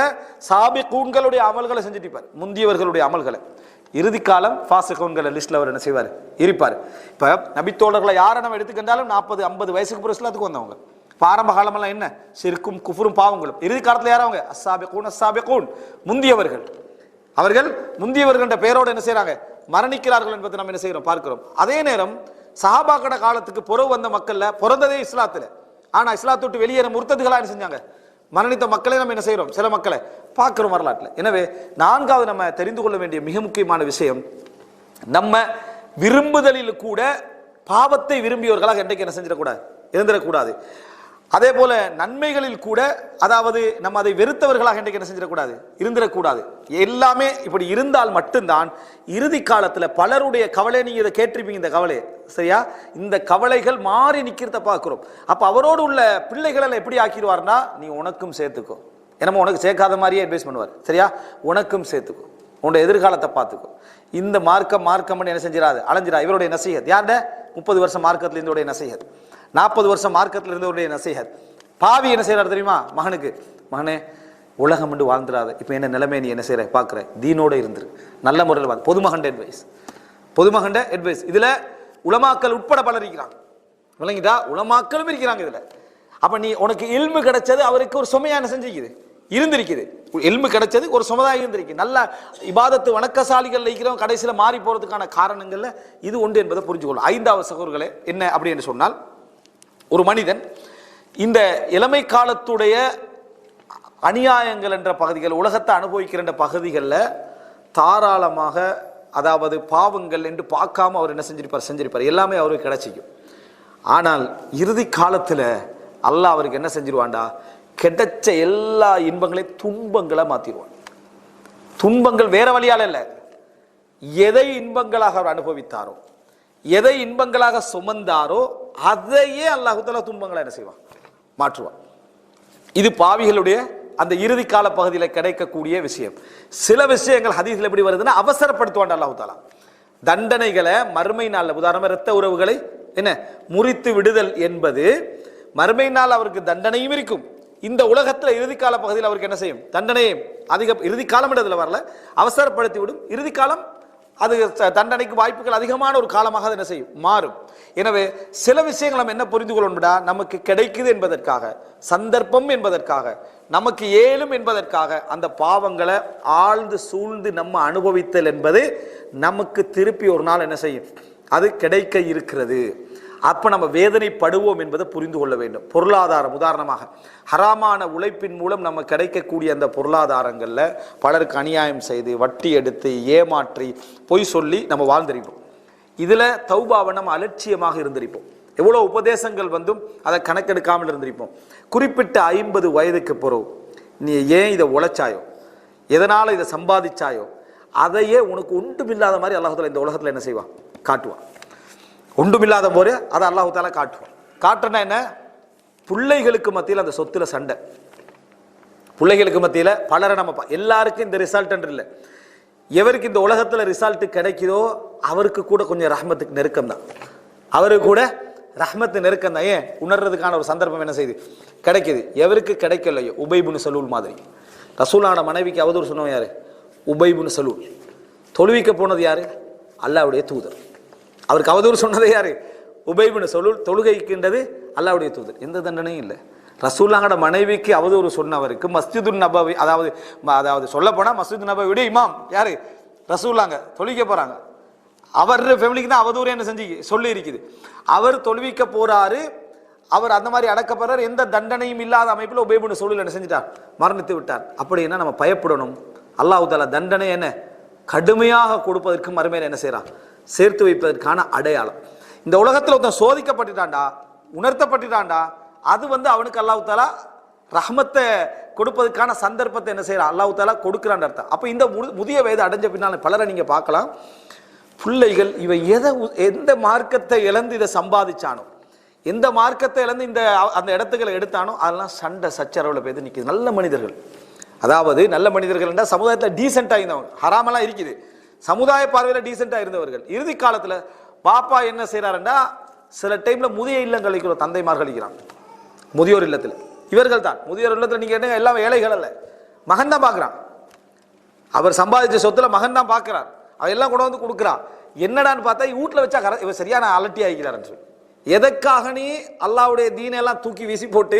சாபிகூன்களுடைய அமல்களை செஞ்சுட்டு இருப்பார், முந்தியவர்களுடைய அமல்களை, இறுதி காலம் ஃபாசிகூன்கள் லிஸ்ட்ல அவர் என்ன செய்வார், இருப்பார். இப்ப நபித்தோழர்களை யாரை நம்ம எடுத்துக்கிட்டாலும் 40-50 வயசுக்கு பிறகு இஸ்லாத்துக்கு வந்தவங்க. ஆரம்ப காலமெல்லாம் என்ன, சிறுக்கும் குஃபுரும் பாவங்களும். இறுதி காலத்துல யாரவங்க, அஸ்ஸாபிகூன் முந்தியவர்கள். அவர்கள் முந்தியவர்கள் என்ற பெயரோடு என்ன செய்யறாங்க, மரணிக்கிறார்கள் என்பதை நம்ம என்ன செய்யறோம் பார்க்கிறோம். அதே நேரம் சஹாபாக்கட காலத்துக்கு புறவு வந்த மக்கள்ல பிறந்ததே இஸ்லாத்துல, ஆனா இஸ்லாத்தை விட்டு வெளியேற முர்த்ததுகளா என்ன செஞ்சாங்க, மரணித்த மக்களை நம்ம என்ன செய்யறோம், சில மக்களை பார்க்கிறோம் வரலாற்றுல. எனவே நான்காவது நம்ம தெரிந்து கொள்ள வேண்டிய மிக முக்கியமான விஷயம், நம்ம விரும்புதலில் கூட பாவத்தை விரும்பியவர்களாக என்றைக்கு என்ன செஞ்சிடக்கூடாது, இருந்திடக்கூடாது. அதே போல நன்மைகளில் கூட, அதாவது நம்ம அதை வெறுத்தவர்களாக என்றைக்கு என்ன செஞ்சிடக்கூடாது, இருந்திடக்கூடாது. எல்லாமே இப்படி இருந்தால் மட்டும்தான் இறுதி காலத்துல பலருடைய கவலை, நீங்க இதை கேட்டிருப்பீங்க இந்த கவலை, சரியா, இந்த கவலைகள் மாறி நிக்கிறத பார்க்கிறோம். அப்ப அவரோடு உள்ள பிள்ளைகளை எப்படி ஆக்கிடுவார்னா, நீ உனக்கும் சேர்த்துக்கோ, என்னமோ உனக்கு சேர்க்காத மாதிரியே அட்வைஸ் பண்ணுவார், சரியா, உனக்கும் சேர்த்துக்கோ, உன்னோட எதிர்காலத்தை பார்த்துக்கோ, இந்த மார்க்கம் என்ன செஞ்சிடாது, அலைஞ்சிடா. இவருடைய நசீஹத் யார்ட, 30 வருஷம் மார்க்கத்தில் இருந்தோடைய நசீஹத், 40 வருஷம் மார்க்கத்தில் இருந்தவருடைய நசீஹத். பாவி என்ன செய்யறாரு தெரியுமா? மகனுக்கு, மகனே உலகம் என்று வாழ்ந்துடாத, இப்போ என்ன நிலைமை நீ என்ன செய்யற பார்க்குற, தீனோட இருந்துரு, நல்ல முறையில் வாழ். பொதுமகண்ட அட்வைஸ், பொதுமகண்ட அட்வைஸ். இதுல உலமாக்கள் உட்பட பலர் இருக்கிறாங்க, விளங்கிட்டா? உலமாக்களும் இருக்கிறாங்க இதுல. அப்ப நீ உனக்கு இல்மு கிடைச்சது அவருக்கு ஒரு சுமையான செஞ்சிருக்குது, இருந்திருக்குது. இல்மு கிடைச்சது ஒரு சுமதாக இருந்திருக்கு. நல்ல இபாதத்து வணக்கசாலிகள் இருக்கிறவங்க கடைசியில் மாறி போறதுக்கான காரணங்கள்ல இது ஒன்று என்பதை புரிஞ்சுக்கொள்ளும். 5வது சகோதரர்களே என்ன அப்படி என்று சொன்னால், ஒரு மனிதன் இந்த இளமை காலத்துடைய அநியாயங்கள் என்ற பகுதிகள், உலகத்தை அனுபவிக்கிற பகுதிகளில் தாராளமாக, அதாவது பாவங்கள் என்று பார்க்காம அவர் என்ன செஞ்சிருப்பார், எல்லாமே அவருக்கு கிடைச்சிக்கும். ஆனால் இறுதி காலத்தில் அல்லாஹ் அவருக்கு என்ன செஞ்சிருவான்டா, கிடைச்ச எல்லா இன்பங்களையும் துன்பங்களை மாத்திடுவான். துன்பங்கள் வேற வழியால இல்ல, எதை இன்பங்களாக அவர் அனுபவித்தாரோ, எதை இன்பங்களாக சுமந்தாரோ அதையே அல்லாஹ் தஆலா துன்பங்களை என்ன செய்வான், மாற்றுவான். இது பாவிகளுடைய அந்த இறுதி கால பகுதியில் கிடைக்கக்கூடிய விஷயம். சில விஷயங்கள் ஹதீஸ்ல எப்படி வருதுன்னா, அவசரப்படுத்துவான் அல்லாஹ் தஆலா. தண்டனைகளை மறுமை நாள்ல, உதாரணமா இரத்த உறவுகளை என்ன முறித்து விடுதல் என்பது மறுமை நாள் அவருக்கு தண்டனையும் இருக்கும். இந்த உலகத்துல இறுதி கால பகுதியில் அவருக்கு என்ன செய்யும், தண்டனையும் அதிக, இறுதி காலம் இடத்துல வரல, அவசரப்படுத்தி விடும். இறுதி காலம் அது தண்டனைக்கு வாய்ப்புகள் அதிகமான ஒரு காலமாக என்ன செய்யும், மாறும். எனவே சில விஷயங்கள் நம்ம என்ன புரிந்து கொள்ளணும்டா, நமக்கு கிடைக்குது என்பதற்காக, சந்தர்ப்பம் என்பதற்காக, நமக்கு ஏலும் என்பதற்காக அந்த பாவங்களை ஆழ்ந்து சூழ்ந்து நம்ம அனுபவித்தல் என்பது நமக்கு திருப்பி ஒரு நாள் என்ன செய்யும், அது கிடைக்க இருக்கிறது. அப்ப நம்ம வேதனைப்படுவோம் என்பதை புரிந்து கொள்ள வேண்டும். பொருளாதாரம், உதாரணமாக ஹராமான உழைப்பின் மூலம் நம்ம கிடைக்கக்கூடிய அந்த பொருளாதாரங்கள்ல பலருக்கு அநியாயம் செய்து, வட்டி எடுத்து, ஏமாற்றி, பொய் சொல்லி நம்ம வாழ்ந்திருப்போம். இதுல தௌபாவை நம்ம அலட்சியமாக இருந்திருப்போம். எவ்வளவு உபதேசங்கள் வந்தும் அதை கணக்கெடுக்காமல் இருந்திருப்போம். குறிப்பிட்ட 50 வயதுக்கு பிறகு நீ ஏன் இதை உழைச்சாயோ, எதனால இதை சம்பாதிச்சாயோ, அதையே உனக்கு ஒன்றுமில்லாத மாதிரி அல்லாஹ் தஆலா இந்த உலகத்துல என்ன செய்வான், காட்டுவான். ஒன்றுமில்லாத போது அதை அல்லாஹ் தஆலா காட்டுவான். காட்டுறனா என்ன, பிள்ளைகளுக்கு மத்தியில் அந்த சொத்துல சண்டை, பிள்ளைகளுக்கு மத்தியில் பலரை நம்ம எல்லாருக்கும் இந்த ரிசல்ட் இல்லை. எவருக்கு இந்த உலகத்துல ரிசல்ட் கிடைக்குதோ அவருக்கு கூட கொஞ்சம் ரஹ்மத்துக்கு நெருக்கம் தான், அவருக்கு கூட ரஹ்மத்து நெருக்கம் தான். ஏன் உணர்றதுக்கான ஒரு சந்தர்ப்பம் என்ன செய்யுது, கிடைக்குது. எவருக்கு கிடைக்கலையோ, உபை இப்னு சலூல் மாதிரி, ரசூலான மனைவிக்கு அவதூறு சொன்னவன் யாரு, உபை இப்னு சலூல். தொழுவிக்க போனது யாரு, அல்லாஹ்வுடைய தூதர். அவருக்கு அவதூறு சொன்னது யாரு, உபை இப்னு சலூல். தொழுகைக்கின்றது அல்லாஹ்வுடைய தூதர். எந்த தண்டனையும் இல்லை. ரசூலுல்லாஹ்வோட மனைவிக்கு அவதூறு சொன்னவருக்கு மஸ்ஜிதுன் நபவி, அதாவது சொல்ல போனா மஸ்ஜித் நபவியுடைய இமாம் யாரு, ரசூலுல்லாஹ் தொழுவிக்க போறாங்க. அவர் ஃபேமிலிக்கு தான் அவதூறு என்ன செஞ்சு சொல்லி இருக்குது. அவர் தொழுவிக்க போறாரு, அவர் அந்த மாதிரி அடக்கப்படுறார். எந்த தண்டனையும் இல்லாத அமைப்பில் உபை இப்னு சலூல் என்ன செஞ்சிட்டார், மரணித்து விட்டார். அப்படின்னா நம்ம பயப்படணும். அல்லாஹ் தஆலா தண்டனை என்ன கடுமையாக கொடுப்பதற்கு மறுமையில என்ன செய்யறான், சேர்த்து வைப்பதற்கான அடையாளம். இந்த உலகத்தில் ஒருத்தன் சோதிக்கப்பட்டுட்டான்டா, உணர்த்தப்பட்டுட்டான்டா, அது அவனுக்கு அல்லாஹ் தஆலா ரஹ்மத்தை கொடுப்பதற்கான சந்தர்ப்பத்தை என்ன செய்யறான், அல்லாஹ் தஆலா கொடுக்கிறான் அர்த்தம். அப்ப இந்த முதிய வயது அடைஞ்ச பின்னால் பலரை நீங்க பார்க்கலாம், பிள்ளைகள் இவன் எந்த மார்க்கத்தை இழந்து இதை சம்பாதிச்சானோ, எந்த மார்க்கத்தை இழந்து இந்த அந்த இடத்துக்களை எடுத்தானோ, அதெல்லாம் சண்டை சச்சரவுல போய் நிற்குது. நல்ல மனிதர்கள், அதாவது நல்ல மனிதர்கள் என்றால் சமுதாயத்தில் டீசெண்டா இருந்தவங்க, ஹராமெல்லாம் இருக்குது, சமுதாய பார்வையில் டீசெண்டா இருந்தவர்கள். இறுதி காலத்துல பாப்பா என்ன செய்யறாருன்னா, சில டைம்ல முதிய இல்லங்கள் இருக்கிற தந்தைமார்கள் இருக்கிறாங்க, முதியோர் இல்லத்துல. இவர்கள் தான் முதியோர் இல்லத்துல. நீங்க என்ன, எல்லாம் ஏழைகள் அல்ல, மகன் தான் பாக்குறான். அவர் சம்பாதிச்ச சொத்துல மகன் தான் பாக்குறார். அதெல்லாம் கொண்டு வந்து கொடுக்குறான். என்னடான்னு பார்த்தா வீட்டுல வச்சா இவர் சரியான அலட்டி ஆகிக்கிறாருன்னு சொல்லி, எதற்காக நீ அல்லாஹ்வுடைய தீனெல்லாம் தூக்கி வீசி போட்டு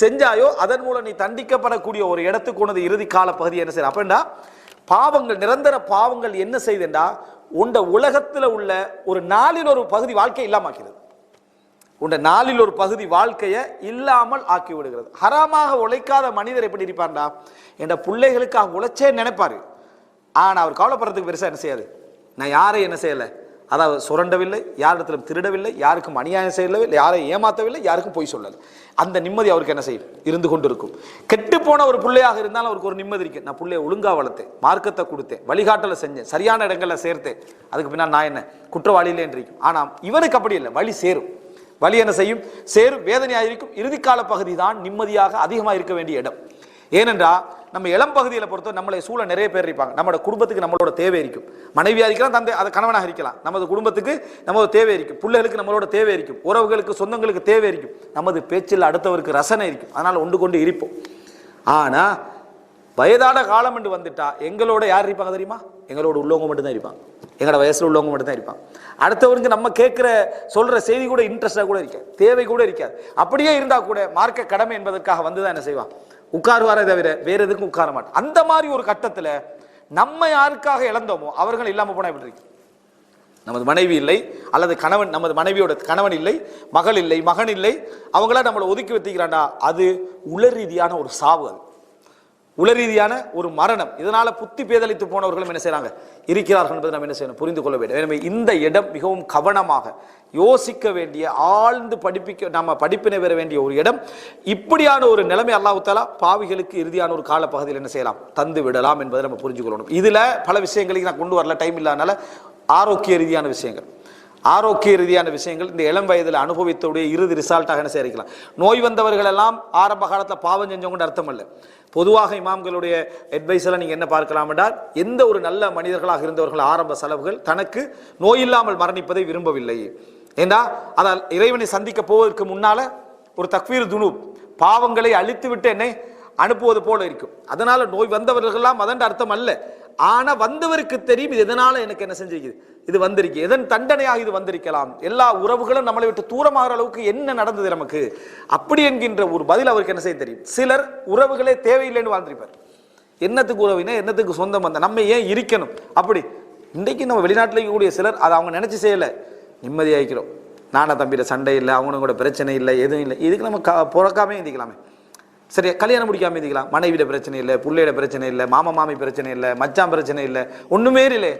செஞ்சாயோ அதன் மூலம் நீ தண்டிக்கப்படக்கூடிய ஒரு இடத்துக்கு கொண்டது இறுதி கால பகுதி என்ன செய்ய. அப்படின்னா பாவங்கள், நிரந்தர பாவங்கள் என்ன செய்யுதுண்டா, உண்ட உலகத்துல உள்ள ஒரு நாளில் ஒரு பகுதி வாழ்க்கை இல்லாமக்கிறது. உண்ட நாளில் ஒரு பகுதி வாழ்க்கையை இல்லாமல் ஆக்கி விடுகிறது. ஹராமாக உழைக்காத மனிதர் எப்படி இருப்பார்டா, என்ற பிள்ளைகளுக்காக உழைச்சே நினைப்பாரு. ஆனா அவர் கவலைப்படுறதுக்கு பெருசா என்ன செய்யாது, நான் யாரையும் என்ன செய்யலை, அதாவது சுரண்டவில்லை, யாரிடத்திலும் திருடவில்லை, யாருக்கும் அநியாயம் செய்யவில்லை, யாரையும் ஏமாத்தவில்லை, யாருக்கும் போய் சொல்லலை. அந்த நிம்மதி அவருக்கு என்ன செய்யும், இருந்து கொண்டு இருக்கும். கெட்டு போன ஒரு பிள்ளையாக இருந்தாலும் அவருக்கு ஒரு நிம்மதி இருக்கு. நான் பிள்ளைய ஒழுங்கா வளர்த்தேன், மார்க்கத்தை கொடுத்தேன், வழிகாட்டலை செஞ்சேன், சரியான இடங்கள்ல சேர்த்தேன், அதுக்கு பின்னால் நான் என்ன குற்றவாளியிலே இருக்கும். ஆனா இவனுக்கு அப்படி இல்லை, வழி சேரும். வழி என்ன செய்யும், சேரும், வேதனையாக இருக்கும். இறுதிக்கால பகுதி தான் நிம்மதியாக அதிகமாக இருக்க வேண்டிய இடம். ஏனென்றா நம்ம இளம் பகுதியில் பொறுத்த நம்மளை சூழ நிறைய பேர் இருப்பாங்க. நம்மளோட குடும்பத்துக்கு நம்மளோட தேவை இருக்கும். மனைவியாக இருக்கலாம், தந்தை அது கணவனாக இருக்கலாம். நமது குடும்பத்துக்கு நமது தேவை இருக்கும், பிள்ளைகளுக்கு நம்மளோட தேவை இருக்கும், உறவுகளுக்கு சொந்தங்களுக்கு தேவை இருக்கும், நமது பேச்சில் அடுத்தவருக்கு ரசனை இருக்கும். அதனால ஒன்று கொண்டு இருப்போம். ஆனா வயதான காலம் என்று வந்துட்டா எங்களோட யார் இருப்பாங்க தெரியுமா? எங்களோட உள்ளவங்க மட்டும்தான் இருப்பாங்க. எங்களோட வயசுல உள்ளவங்க மட்டும்தான் இருப்பாங்க. அடுத்தவருக்கு நம்ம கேட்கிற சொல்ற செய்தி கூட இன்ட்ரெஸ்டா கூட இருக்காது, தேவை கூட இருக்காது. அப்படியே இருந்தா கூட மார்க்க கடமை என்பதற்காக வந்துதான் என்ன செய்வான், உட்காருவாரே தவிர வேற எதுக்கும் உட்கார மாட்டான். அந்த மாதிரி ஒரு கட்டத்துல நம்ம யாருக்காக இழந்தோமோ அவர்கள் இல்லாம போனா எப்படி இருக்கு? நமது மனைவி இல்லை, அல்லது கணவன், நமது மனைவியோட கணவன் இல்லை, மகள் இல்லை, மகன் இல்லை, அவங்கள நம்மளை ஒதுக்கி வைக்கிறான்டா, அது உள ரீதியான ஒரு சாவு, அது உள ரீதியான ஒரு மரணம். இதனால புத்தி பேதலித்து போனவர்களும் என்ன செய்யறாங்க, இருக்கிறார்கள் என்பதை நம்ம என்ன செய்யணும், புரிந்து கொள்ள வேண்டும். எனவே இந்த இடம் மிகவும் கவனமாக யோசிக்க வேண்டிய, ஆழ்ந்து நம்ம படிப்பினை பெற வேண்டிய ஒரு இடம். இப்படியான ஒரு நிலைமை அல்லாஹ் தஆலா பாவிகளுக்கு இறுதியான ஒரு கால பகுதியில் என்ன செய்யலாம், தந்து விடலாம் என்பதை நம்ம புரிஞ்சு கொள்ளணும். இதுல பல விஷயங்களுக்கு நான் கொண்டு வரல, டைம் இல்லாதனால. ஆரோக்கிய ரீதியான விஷயங்கள், ஆரோக்கிய ரீதியான விஷயங்கள் இந்த இளம் வயதில் அனுபவித்தோடைய இறுதி ரிசல்ட்டாக என்ன செய்யலாம். நோய் வந்தவர்கள் எல்லாம் ஆரம்ப காலத்தில் பாவம் செஞ்சவங்க அர்த்தம் அல்ல. பொதுவாக இமாம்களுடைய அட்வைஸ் எல்லாம் நீங்க என்ன பார்க்கலாம் என்றால், எந்த ஒரு நல்ல மனிதர்களாக இருந்தவர்கள் ஆரம்ப செலவுகள் தனக்கு நோய் இல்லாமல் மரணிப்பதை விரும்பவில்லை. ஏண்டா அதால் இறைவனை சந்திக்க போவதற்கு முன்னால ஒரு தக்வீர் துனூப், பாவங்களை அழித்து விட்டு என்னை அனுப்புவது போல இருக்கும். அதனால நோய் வந்தவர்கள்லாம் அதன் அர்த்தம் அல்ல. ஆனா வந்தவருக்கு தெரியும் இது எதனால எனக்கு என்ன செஞ்சிருக்குது, இது வந்திருக்கு, எதன் தண்டனையாக இது வந்திருக்கலாம், எல்லா உறவுகளும் நம்மளை விட்டு தூரமாகிற அளவுக்கு என்ன நடந்தது நமக்கு, அப்படி என்கின்ற ஒரு பதில் அவருக்கு என்ன செய்ய தெரியும். சிலர் உறவுகளே தேவையில்லைன்னு வாழ்ந்திருப்பார். என்னத்துக்கு உறவினா, என்னத்துக்கு சொந்தம் வந்த, நம்ம ஏன் இருக்கணும் அப்படி. இன்றைக்கு நம்ம வெளிநாட்டில் இருக்கக்கூடிய சிலர் அதை அவங்க நினைச்சு செய்யலை, நிம்மதியாகிறோம், நானா தம்பியில சண்டை இல்லை, அவங்களும் கூட பிரச்சனை இல்லை, எதுவும் இல்லை, இதுக்கு நம்ம பிறக்காமே இருந்திக்கலாமே, சரி கல்யாணம் முடிக்காம இருக்கலாம், மனைவியில பிரச்சனை இல்லை, பிள்ளையிட பிரச்சனை இல்லை, மாமா மாமி பிரச்சனை இல்லை, மச்சான் பிரச்சனை இல்லை, ஒண்ணுமே இல்லை.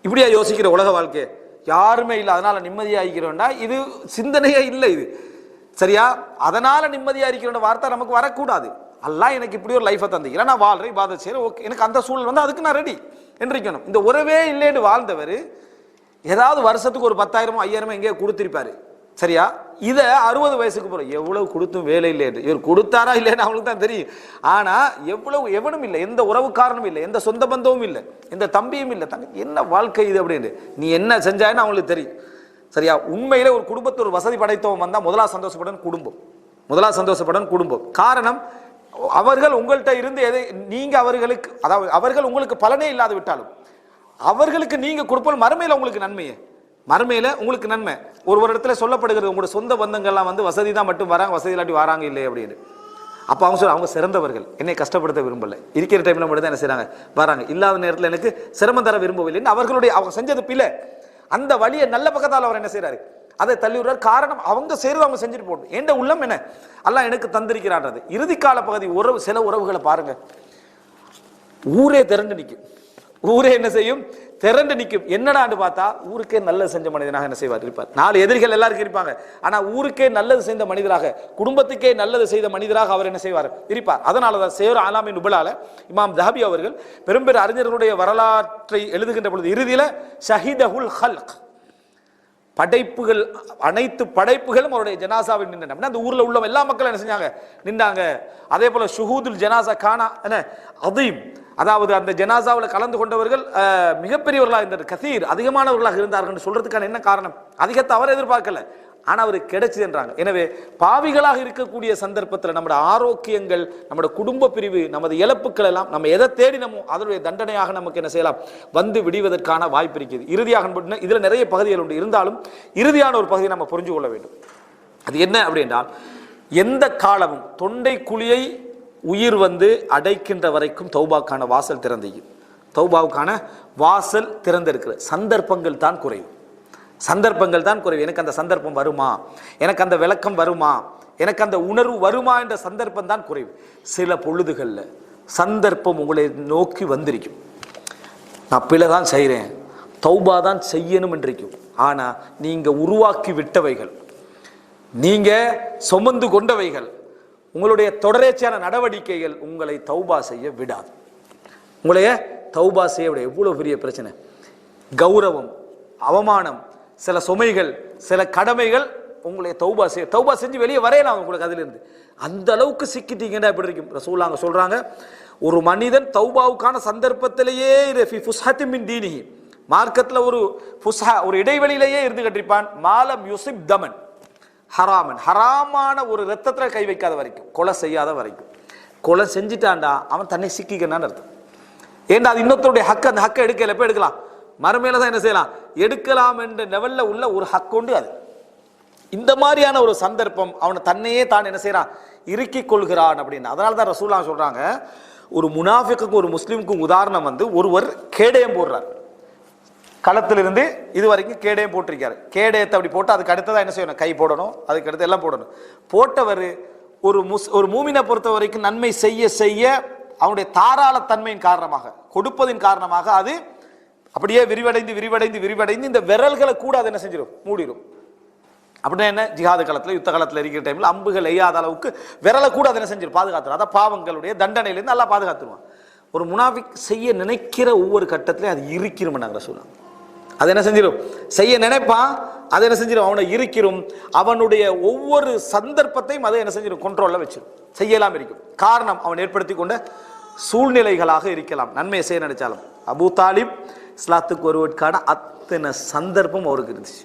இப்படியா யோசிக்கிற உலக வாழ்க்கை யாருமே இல்லை, அதனால நிம்மதியா இருக்கிறோம்டா, இது சிந்தனையே இல்லை இது, சரியா? அதனால நிம்மதியா இருக்கிற வார்த்தை நமக்கு வரக்கூடாது. அல்லாஹ் எனக்கு இப்படி ஒரு லைஃபை தந்திக்கிறேன், நான் வாழ்றேன், இபாதத் செய்றேன், ஓகே, எனக்கு அந்த சூழல் வந்து அதுக்கு நான் ரெடி என்றிக்கணும். இந்த உறவே இல்லைன்னு வாழ்ந்தவர் ஏதாவது வருஷத்துக்கு ஒரு 10,000 5,000 எங்கேயோ கொடுத்திருப்பாரு, சரியா? இதை 60 வயசுக்கு போற எவ்வளவு கொடுத்தும் வேலை இல்லை, இவர் கொடுத்தாரா இல்லைன்னு அவங்களுக்கு தான் தெரியும். ஆனா எவ்வளவு எவனும் இல்லை, எந்த உறவு காரணமும் இல்லை, எந்த சொந்த பந்தமும் இல்லை, எந்த தம்பியும் இல்லை, என்ன வாழ்க்கை இது அப்படின்னு நீ என்ன செஞ்சாயின்னு அவங்களுக்கு தெரியும், சரியா? உண்மையில ஒரு குடும்பத்தில் ஒரு வசதி படைத்தவன் வந்தா முதலா சந்தோஷப்படன் குடும்பம், முதலா சந்தோஷப்படன் குடும்பம். காரணம், அவர்கள் உங்கள்கிட்ட இருந்து எதை நீங்க அவர்களுக்கு, அதாவது அவர்கள் உங்களுக்கு பலனே இல்லாது விட்டாலும் அவர்களுக்கு நீங்க கொடுப்போம் மறுமையில உங்களுக்கு நன்மையே, மறுமையில உங்களுக்கு நன்மை. ஒரு இடத்துல சொல்லப்படுகிறது, உங்களோட சொந்த பந்தங்கள்லாம் வந்து வசதி தான் மட்டும் வராங்க, வசதி இல்லாட்டி வராங்க இல்லை அப்படின்னு. அப்ப அவங்க சொல்ல, அவங்க சிறந்தவர்கள், என்னை கஷ்டப்படுத்த விரும்பல, இருக்கிற டைம்ல மட்டும் தான் என்ன செய்றாங்க வராங்க, இல்லாத நேரத்தில் எனக்கு சிரமம் தர விரும்பவில்லை. அவர்களுடைய அவங்க செஞ்சது பிள்ளை, அந்த வழியை நல்ல பக்கத்தால் அவர் என்ன செய்யறாரு, அதை தள்ளி விடுறார். காரணம், அவங்க செய்யறது அவங்க செஞ்சுட்டு போட்டு, எந்த உள்ளம் என்ன அல்லாஹ் எனக்கு தந்திருக்கிறான்றது. இறுதி கால பகுதி உறவு, சில உறவுகளை பாருங்க, ஊரே திரண்டு நிற்கும், ஊரே என்ன செய்யும், திரண்டு நிற்கும். என்னடான்னு பார்த்தா ஊருக்கே நல்லது செஞ்ச மனிதனாக என்ன செய்வார் இருப்பார். 4 எதிரிகள் எல்லாருக்கும் இருப்பாங்க, ஆனா ஊருக்கே நல்லது செய்த மனிதராக, குடும்பத்துக்கே நல்லது செய்த மனிதராக அவர் என்ன செய்வார் இருப்பார். அதனாலதான் சேர் ஆலாமின் நுபலால இமாம் தஹபி அவர்கள் பெரும்பெரும் அறிஞர்களுடைய வரலாற்றை எழுதுகின்ற பொழுது இறுதியில ஷஹீதஹுல் ஹல்க், படைப்புகள், அனைத்து படைப்புகளும் அவருடைய ஜனாசாவில் நின்றன. அந்த ஊர்ல உள்ள எல்லா மக்களும் என்ன செஞ்சாங்க, நின்றாங்க. அதே போல ஷுஹூதுல் ஜனாசா கானா என்ன அதீம், அதாவது அந்த ஜனாசாவில் கலந்து கொண்டவர்கள் மிகப்பெரியவர்களாக இருந்தார், கசீர் அதிகமானவர்களாக இருந்தார்கள். சொல்றதுக்கான என்ன காரணம், அதிகத்தை அவர் எதிர்பார்க்கல, ஆனா அவருக்கு கிடைச்சதுன்றாங்க. எனவே பாவிகளாக இருக்கக்கூடிய சந்தர்ப்பத்தில் நம்முடைய ஆரோக்கியங்கள், நம்முடைய குடும்ப பிரிவு, நமது இழப்புக்கள் எல்லாம் நம்ம எதை தேடினமோ அதனுடைய தண்டனையாக நமக்கு என்ன செய்யலாம், வந்து விடுவதற்கான வாய்ப்பு இருக்குது. இறுதியாக இதுல நிறைய பகுதிகள் உண்டு, இருந்தாலும் இறுதியான ஒரு பகுதியை நம்ம புரிஞ்சு கொள்ள வேண்டும். அது என்ன அப்படின்றால், எந்த காலமும் தொண்டை குழியை உயிர் வந்து அடைக்கின்ற வரைக்கும் தௌபாக்கான வாசல் திறந்தீங்க, தௌபாவுக்கான வாசல் திறந்திருக்கிற சந்தர்ப்பங்கள் தான் குறைவு, சந்தர்ப்பங்கள் தான் குறைவு. எனக்கு அந்த சந்தர்ப்பம் வருமா, எனக்கு அந்த விளக்கம் வருமா, எனக்கு அந்த உணர்வு வருமா என்ற சந்தர்ப்பம் தான் குறைவு. சில பொழுதுகள்ல சந்தர்ப்பம் உங்களை நோக்கி வந்திருக்கும், நான் பிழை தான் செய்கிறேன், தௌபா தான் செய்யணும் என்றிருக்கும். ஆனா நீங்க உருவாக்கி விட்டவைகள், நீங்க சுமந்து கொண்டவைகள், உங்களுடைய தொடர்ச்சியான நடவடிக்கைகள் உங்களை தௌபா செய்ய விடாது, உங்களைய தௌபா செய்ய விட. எவ்வளவு பெரிய பிரச்சனை, கௌரவம், அவமானம், சில சுமைகள், சில கடமைகள் உங்களை தௌபா செஞ்சு வெளியே வரையலாம் உங்களுக்கு அதிலிருந்து. அந்த அளவுக்கு சிக்கிட்டீங்கன்னா எப்படி இருக்கும்? ரசூலுல்லாஹ் சொல்றாங்க, ஒரு மனிதன் தௌபாவுக்கான சந்தர்ப்பத்திலேயே தீனிஹி, மார்க்கத்தில் ஒரு ஃபுஸ்ஹா, ஒரு இடைவெளியிலேயே இருந்து கட்டிருப்பான். மாலம் யுசிப் தமன் ஹராமன், ஹராமான ஒரு ரத்தத்தில் கை வைக்காத வரைக்கும், கொலை செய்யாத வரைக்கும். கொலை செஞ்சிட்டான்டா அவன் தன்னை சிக்கிக்கன்னு அர்த்தம். ஏண்டா அது இன்னொருத்தருடைய ஹக்கு, அந்த ஹக்கை எடுக்கல, எப்போ எடுக்கலாம்? மறுமையில தான் என்ன செய்யலாம், எடுக்கலாம் என்ற லெவல்ல உள்ள ஒரு ஹக்கு உண்டு. அது இந்த மாதிரியான ஒரு சந்தர்ப்பம் அவனை தன்னையே தான் என்ன செய்யறான், இறுக்கிக் கொள்கிறான் அப்படின்னு. அதனால தான் ரசூலுல்லாஹ் சொல்றாங்க, ஒரு முனாஃபிக்குக்கும் ஒரு முஸ்லிமுக்கும் உதாரணம் வந்து, ஒருவர் கேடயம் போடுறார், களத்திலிருந்து இது வரைக்கும் கேடயம் போட்டிருக்காரு. கேடயத்தை அப்படி போட்டு அதுக்கு அடுத்ததான் என்ன செய்யணும், கை போடணும், அதுக்கு அடுத்து எல்லாம் போடணும். போட்டவர் ஒரு மூமினை பொறுத்த வரைக்கும் நன்மை செய்ய செய்ய அவனுடைய தாராள தன்மையின் காரணமாக, கொடுப்பதின் காரணமாக அது அப்படியே விரிவடைந்து விரிவடைந்து விரிவடைந்து இந்த விரல்களை கூட அதை என்ன செஞ்சிடும், மூடிடும். அப்படின்னா என்ன, ஜிஹாது காலத்தில் யுத்த காலத்தில் இருக்கிற டைமில் அம்புகள் எய்யாத அளவுக்கு விரலை கூட அதை என்ன செஞ்சிடும், பாதுகாத்துடும். அதான் பாவங்களுடைய தண்டனையிலேருந்து நல்லா பாதுகாத்துருவான். ஒரு முனாஃபிக் செய்ய நினைக்கிற ஒவ்வொரு கட்டத்திலையும் அது இருக்கிறோம். நாங்கள் சொல்லலாம், அது என்ன செஞ்சிடும், செய்ய நினைப்பான், அதை என்ன செஞ்சிடும், அவனை இருக்கிறோம். அவனுடைய ஒவ்வொரு சந்தர்ப்பத்தையும் அதை என்ன செஞ்சிடும், கண்ட்ரோல்ல வச்சிடும், செய்யலாம் இருக்கும். காரணம், அவன் ஏற்படுத்தி கொண்ட சூழ்நிலைகளாக இருக்கலாம். நன்மையை செய்ய நினைச்சாலும் அபூ தாலிப் இஸ்லாத்துக்கு வருவதற்கான அத்தனை சந்தர்ப்பம் அவருக்கு இருந்துச்சு.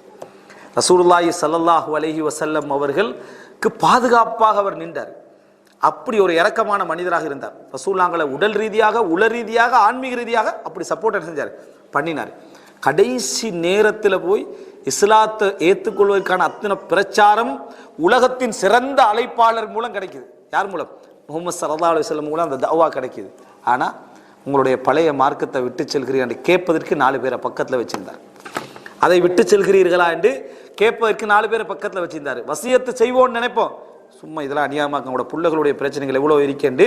ரசூலுல்லாஹி ஸல்லல்லாஹு அலைஹி வஸல்லம் அவர்களுக்கு பாதுகாப்பாக அவர் நின்றார். அப்படி ஒரு இரக்கமான மனிதராக இருந்தார். ரசூலுல்லாஹ்களை உடல் ரீதியாக, உள ரீதியாக, ஆன்மீக ரீதியாக அப்படி சப்போர்ட் செஞ்சார், பண்ணினார். கடைசி நேரத்தில் போய் இஸ்லாத்தை ஏற்றுக்கொள்வதற்கான அத்தனை பிரச்சாரம் உலகத்தின் சிறந்த அழைப்பாளர் மூலம் கிடைக்குது. யார் மூலம்? முஹம்மது ஸல்லல்லாஹு அலைஹி வஸல்லம் மூலம் அந்த தஅவா கிடைக்குது. ஆனால் உங்களுடைய பழைய மார்க்கத்தை விட்டு செல்கிறீர்கள் என்று கேட்பதற்கு 4 பேரை பக்கத்தில் வச்சிருந்தார். அதை விட்டு செல்கிறீர்களா என்று கேட்பதற்கு 4 பேரை பக்கத்தில் வச்சிருந்தார். வசியத்து செய்வோன்னு நினைப்போம், சும்மா இதெல்லாம் அநியாயமாக உங்களோட பிள்ளைகளுடைய பிரச்சனைகள் எவ்வளோ இருக்கேண்டு,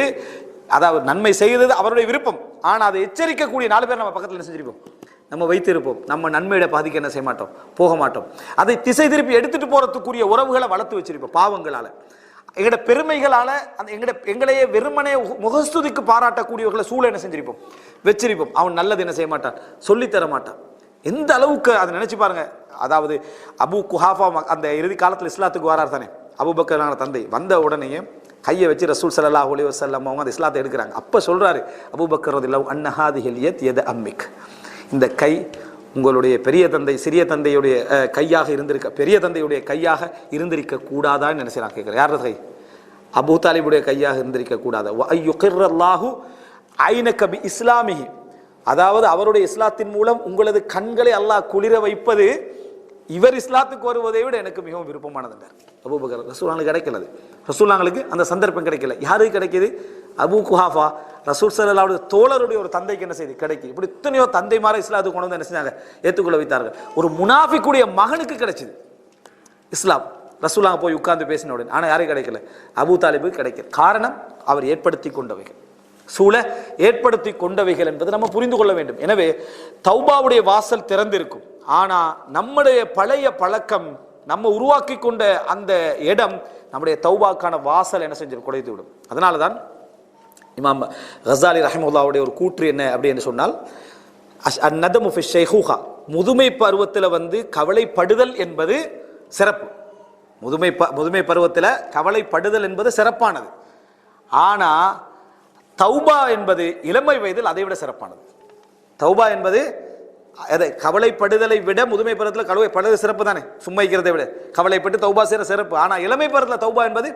அதாவது நன்மை செய்தது அவருடைய விருப்பம். ஆனால் அதை எச்சரிக்கக்கூடிய 4 பேர் நம்ம பக்கத்தில் என்ன செஞ்சிருப்போம், நம்ம வைத்திருப்போம். நம்ம நன்மையிட பாதிக்க என்ன செய்ய மாட்டோம், போக மாட்டோம். அதை திசை திருப்பி எடுத்துட்டு போறதுக்குரிய உறவுகளை வளர்த்து வச்சிருப்போம். பாவங்களால, எங்கட பெருமைகளால, அந்த எங்களையே வெறுமனே முகஸ்துதிக்கு பாராட்டக்கூடியவர்களை சூழ என்ன செஞ்சிருப்போம், வச்சிருப்போம். அவன் நல்லது என்ன செய்ய மாட்டான், சொல்லித்தர மாட்டான். எந்த அளவுக்கு அதை நினைச்சு பாருங்க. அதாவது அபு குஹாஃபா அந்த இறுதி காலத்தில் இஸ்லாத்துக்கு வரார் தானே, அபூபக்கரான தந்தை. வந்த உடனேயே கையை வச்சு ரசூல் ஸல்லல்லாஹு அலைஹி வஸல்லம் அவங்க அந்த இஸ்லாத்தை எடுக்கிறாங்க. அப்ப சொல்றாரு அபூபக்கர் ரலியல்லாஹு அன்ஹு, ஹாதிஹில் யத் யத் அம்மிக், இந்த கை உங்களுடைய பெரிய தந்தை, சிறிய தந்தையுடைய கையாக இருந்திருக்க, பெரிய தந்தையுடைய கையாக இருந்திருக்க கூடாதான்னு நினைச்சான். கேட்கிறேன், யார் கை? அபூ தாலிபுடைய கையாக இருந்திருக்க கூடாதா? வஅய்யுகிர்ரல்லாஹு ஐனக பி இஸ்லாமிஹி, அதாவது அவருடைய இஸ்லாத்தின் மூலம் உங்களது கண்களை அல்லாஹ் குளிர வைப்பது இவர் இஸ்லாத்துக்கு வருவதை விட எனக்கு மிகவும் விருப்பமானது. அபூபக்கர் ரசூலுல்லாஹ்வுக்கு கிடைக்கல, ரசூலுல்லாஹ்வுக்கு அந்த சந்தர்ப்பம் கிடைக்கல. யாருக்கு கிடைக்கிது? அபூ குஹாஃபா ரசூல் ஸல்லல்லாஹு அலைஹி தோழருடைய ஒரு தந்தைக்கு என்ன செய்து கிடைக்குது. இப்படி இத்தனையோ தந்தைமார இஸ்லாத்துக்கு கொண்டு வந்து என்ன செஞ்சாங்க, ஏற்றுக்கொள்ள வைத்தார்கள். ஒரு முனாஃபிக்குடைய மகனுக்கு கிடைச்சது இஸ்லாம். ரசூலுல்லாஹ் போய் உட்கார்ந்து பேசின உடனே. ஆனால் யாருக்கு கிடைக்கல? அபூ தாலிபுக்கு கிடைக்கல. காரணம், அவர் ஏற்படுத்தி கொண்டவைகள், சூழ ஏற்படுத்தி கொண்டவைகள் என்பதை நம்ம புரிந்து கொள்ள வேண்டும். எனவே தௌபாவுடைய வாசல் திறந்திருக்கும். ஆனா நம்முடைய பழைய பழக்கம், நம்ம உருவாக்கி கொண்ட அந்த இடம் நம்முடைய தௌபாக்கான வாசல் என்ன செஞ்சு குறைத்து விடும். அதனால தான் இமாம் கஸாலி ரஹிமஹுல்லாஹ்வுடைய ஒரு கூற்று என்ன அப்படின்னு சொன்னால், அந்நதமு ஃபி ஷைஹூஹா, முதுமை பருவத்தில் வந்து கவலைப்படுதல் என்பது சிறப்பு. முதுமை பருவத்தில் கவலைப்படுதல் என்பது சிறப்பானது. ஆனா தௌபா என்பது இளமை வயதில் அதை விட சிறப்பானது. தௌபா என்பது கவலைப்படுதலை விட முதுமை பருவத்தில் கவலைப்படுதல் சிறப்பு தானே, சும்மா இருக்கிறதை விட கவலைப்பட்டு தௌபா செய்யற சிறப்பு. ஆனா இளமை பருவத்தில் தௌபா என்பது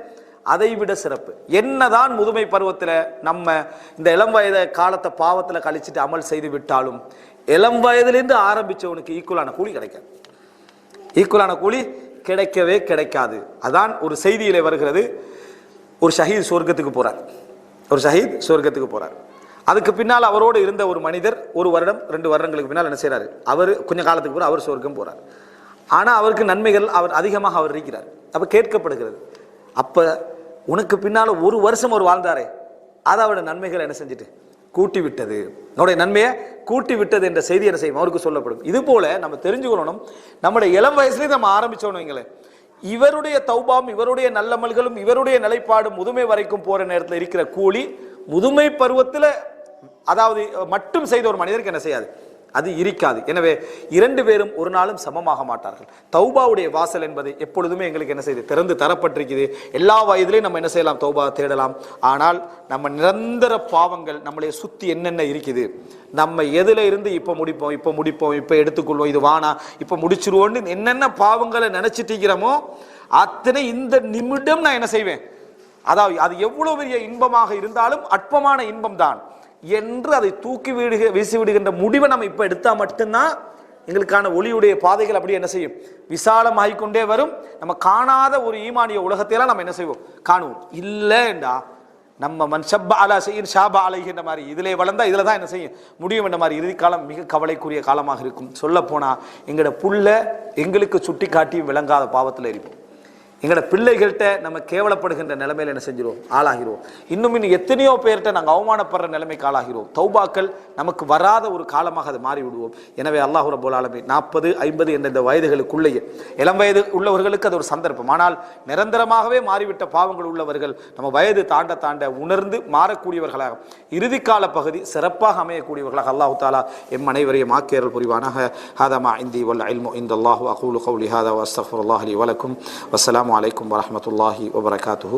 அதை விட சிறப்பு. என்னதான் முதுமை பருவத்தில் நம்ம இந்த இளம் வயது காலத்தை பாவத்தில் கழிச்சிட்டு அமல் செய்து விட்டாலும், இளம் வயதிலிருந்து ஆரம்பிச்சவனுக்கு ஈக்குவலான கூலி கிடைக்காது, ஈக்குவலான கூலி கிடைக்கவே கிடைக்காது. அதான் ஒரு செய்தியிலே வருகிறது, ஒரு ஷஹீத் சொர்க்கத்துக்கு போறார், ஒரு ஷஹீத் சொர்க்கத்துக்கு போறார். அதுக்கு பின்னால் அவரோடு இருந்த ஒரு மனிதர் 1 வருடம் 2 வருடங்களுக்கு பின்னால் என்ன செய்யறாரு, அவர் கொஞ்ச காலத்துக்கு பிறகு அவர் சொர்க்கம் போறார். ஆனா அவருக்கு நன்மைகள் அவர் அதிகமாக அவர் இருக்கிறார். அப்ப கேட்கப்படுகிறது, அப்ப உனக்கு பின்னால 1 வருஷம் அவர் வாழ்ந்தாரே, அதை அவருடைய நன்மைகள் என்ன செஞ்சுட்டு கூட்டி விட்டது, அவருடைய நன்மையை கூட்டி விட்டது என்ற செய்தி என்ன செய்யும், அவருக்கு சொல்லப்படும். இது போல நம்ம தெரிஞ்சுக்கணும், நம்முடைய இளம் வயசுலேயே நம்ம ஆரம்பிச்சோம் வைங்களேன், இவருடைய தௌபாம், இவருடைய நல்லமல்களும், இவருடைய நிலைப்பாடும் முதுமை வரைக்கும் போற நேரத்தில் இருக்கிற கூலி முதுமை பருவத்தில் அதாவது மட்டும் செய்த ஒரு மனிதருக்கு என்ன செய்யாது, அது இருக்காது. எனவே இரண்டு பேரும் ஒரு நாளும் சமமாக மாட்டார்கள். தௌபாவுடைய வாசல் என்பது எப்பொழுதுமே எங்களுக்கு என்ன செய்யுது, திறந்து தரப்பட்டிருக்குது. எல்லா வயதிலையும் நம்ம என்ன செய்யலாம், தௌபா தேடலாம். ஆனால் நம்ம நிரந்தர பாவங்கள் நம்மளை சுத்தி என்னென்ன இருக்குது, நம்ம எதுல இருந்து இப்ப முடிப்போம் இப்ப எடுத்துக்கொள்வோம், இது வானா இப்ப முடிச்சிருவோன்னு என்னென்ன பாவங்களை நினைச்சிட்டு இருக்கிறோமோ அத்தனை இந்த நிமிடம் நான் என்ன செய்வேன், அதாவது அது எவ்வளவு பெரிய இன்பமாக இருந்தாலும் அற்பமான இன்பம் தான் என்று அதை தூக்கி வீசி விடுகின்ற முடிவை நம்ம இப்ப எடுத்தா மட்டும்தான் எங்களுக்கான ஒளியுடைய பாதைகள் அப்படி என்ன செய்யும், விசாலமாகிக்கொண்டே வரும். நம்ம காணாத ஒரு ஈமானிய உலகத்தையெல்லாம் நம்ம என்ன செய்வோம், காணுவோம். இல்லைண்டா நம்ம மன்ஷப்பா அலா செய்யின் ஷாபா அலைகின்ற மாதிரி இதிலே வளர்ந்தா இதில் தான் என்ன செய்யும் முடியும் என்ற மாதிரி இறுதி காலம் மிக கவலைக்குரிய காலமாக இருக்கும். சொல்ல போனா எங்களோட புள்ள எங்களுக்கு சுட்டி காட்டி விளங்காத பாவத்தில் இருப்போம். எங்களோட பிள்ளைகள்கிட்ட நம்ம கேவலப்படுகின்ற நிலைமையில என்ன செஞ்சிருவோம், ஆளாகிறோம். இன்னும் எத்தனையோ பேர்கிட்ட நாங்கள் அவமானப்படுற நிலைமைக்கு ஆளாகிறோம். தௌபாக்கள் நமக்கு வராத ஒரு காலமாக அதை மாறி விடுவோம். எனவே அல்லாஹ் ரப்பல் ஆலமீன் 40, 50 என்ற இந்த வயதுகளுக்குள்ளேயே, இளம் வயது உள்ளவர்களுக்கு அது ஒரு சந்தர்ப்பம். ஆனால் நிரந்தரமாகவே மாறிவிட்ட பாவங்கள் உள்ளவர்கள் நம்ம வயது தாண்ட தாண்ட உணர்ந்து மாறக்கூடியவர்களாக, இறுதி கால பகுதி சிறப்பாக அமையக்கூடியவர்களாக அல்லாஹ் தஆலா எம் அனைவரையும் ஆக்கியருள் புரிவானாக. ஹாதா மா இந்தி வல் இல்மு இன்தல்லாஹு அகூலு கௌலி ஹாதா வ அஸ்தக்ஃபிருல்லாஹ் லி வ லக்கும். வஸ்ஸலாமு அலைக்கும் வரஹ்மத்துல்லாஹி வபரகாத்துஹு.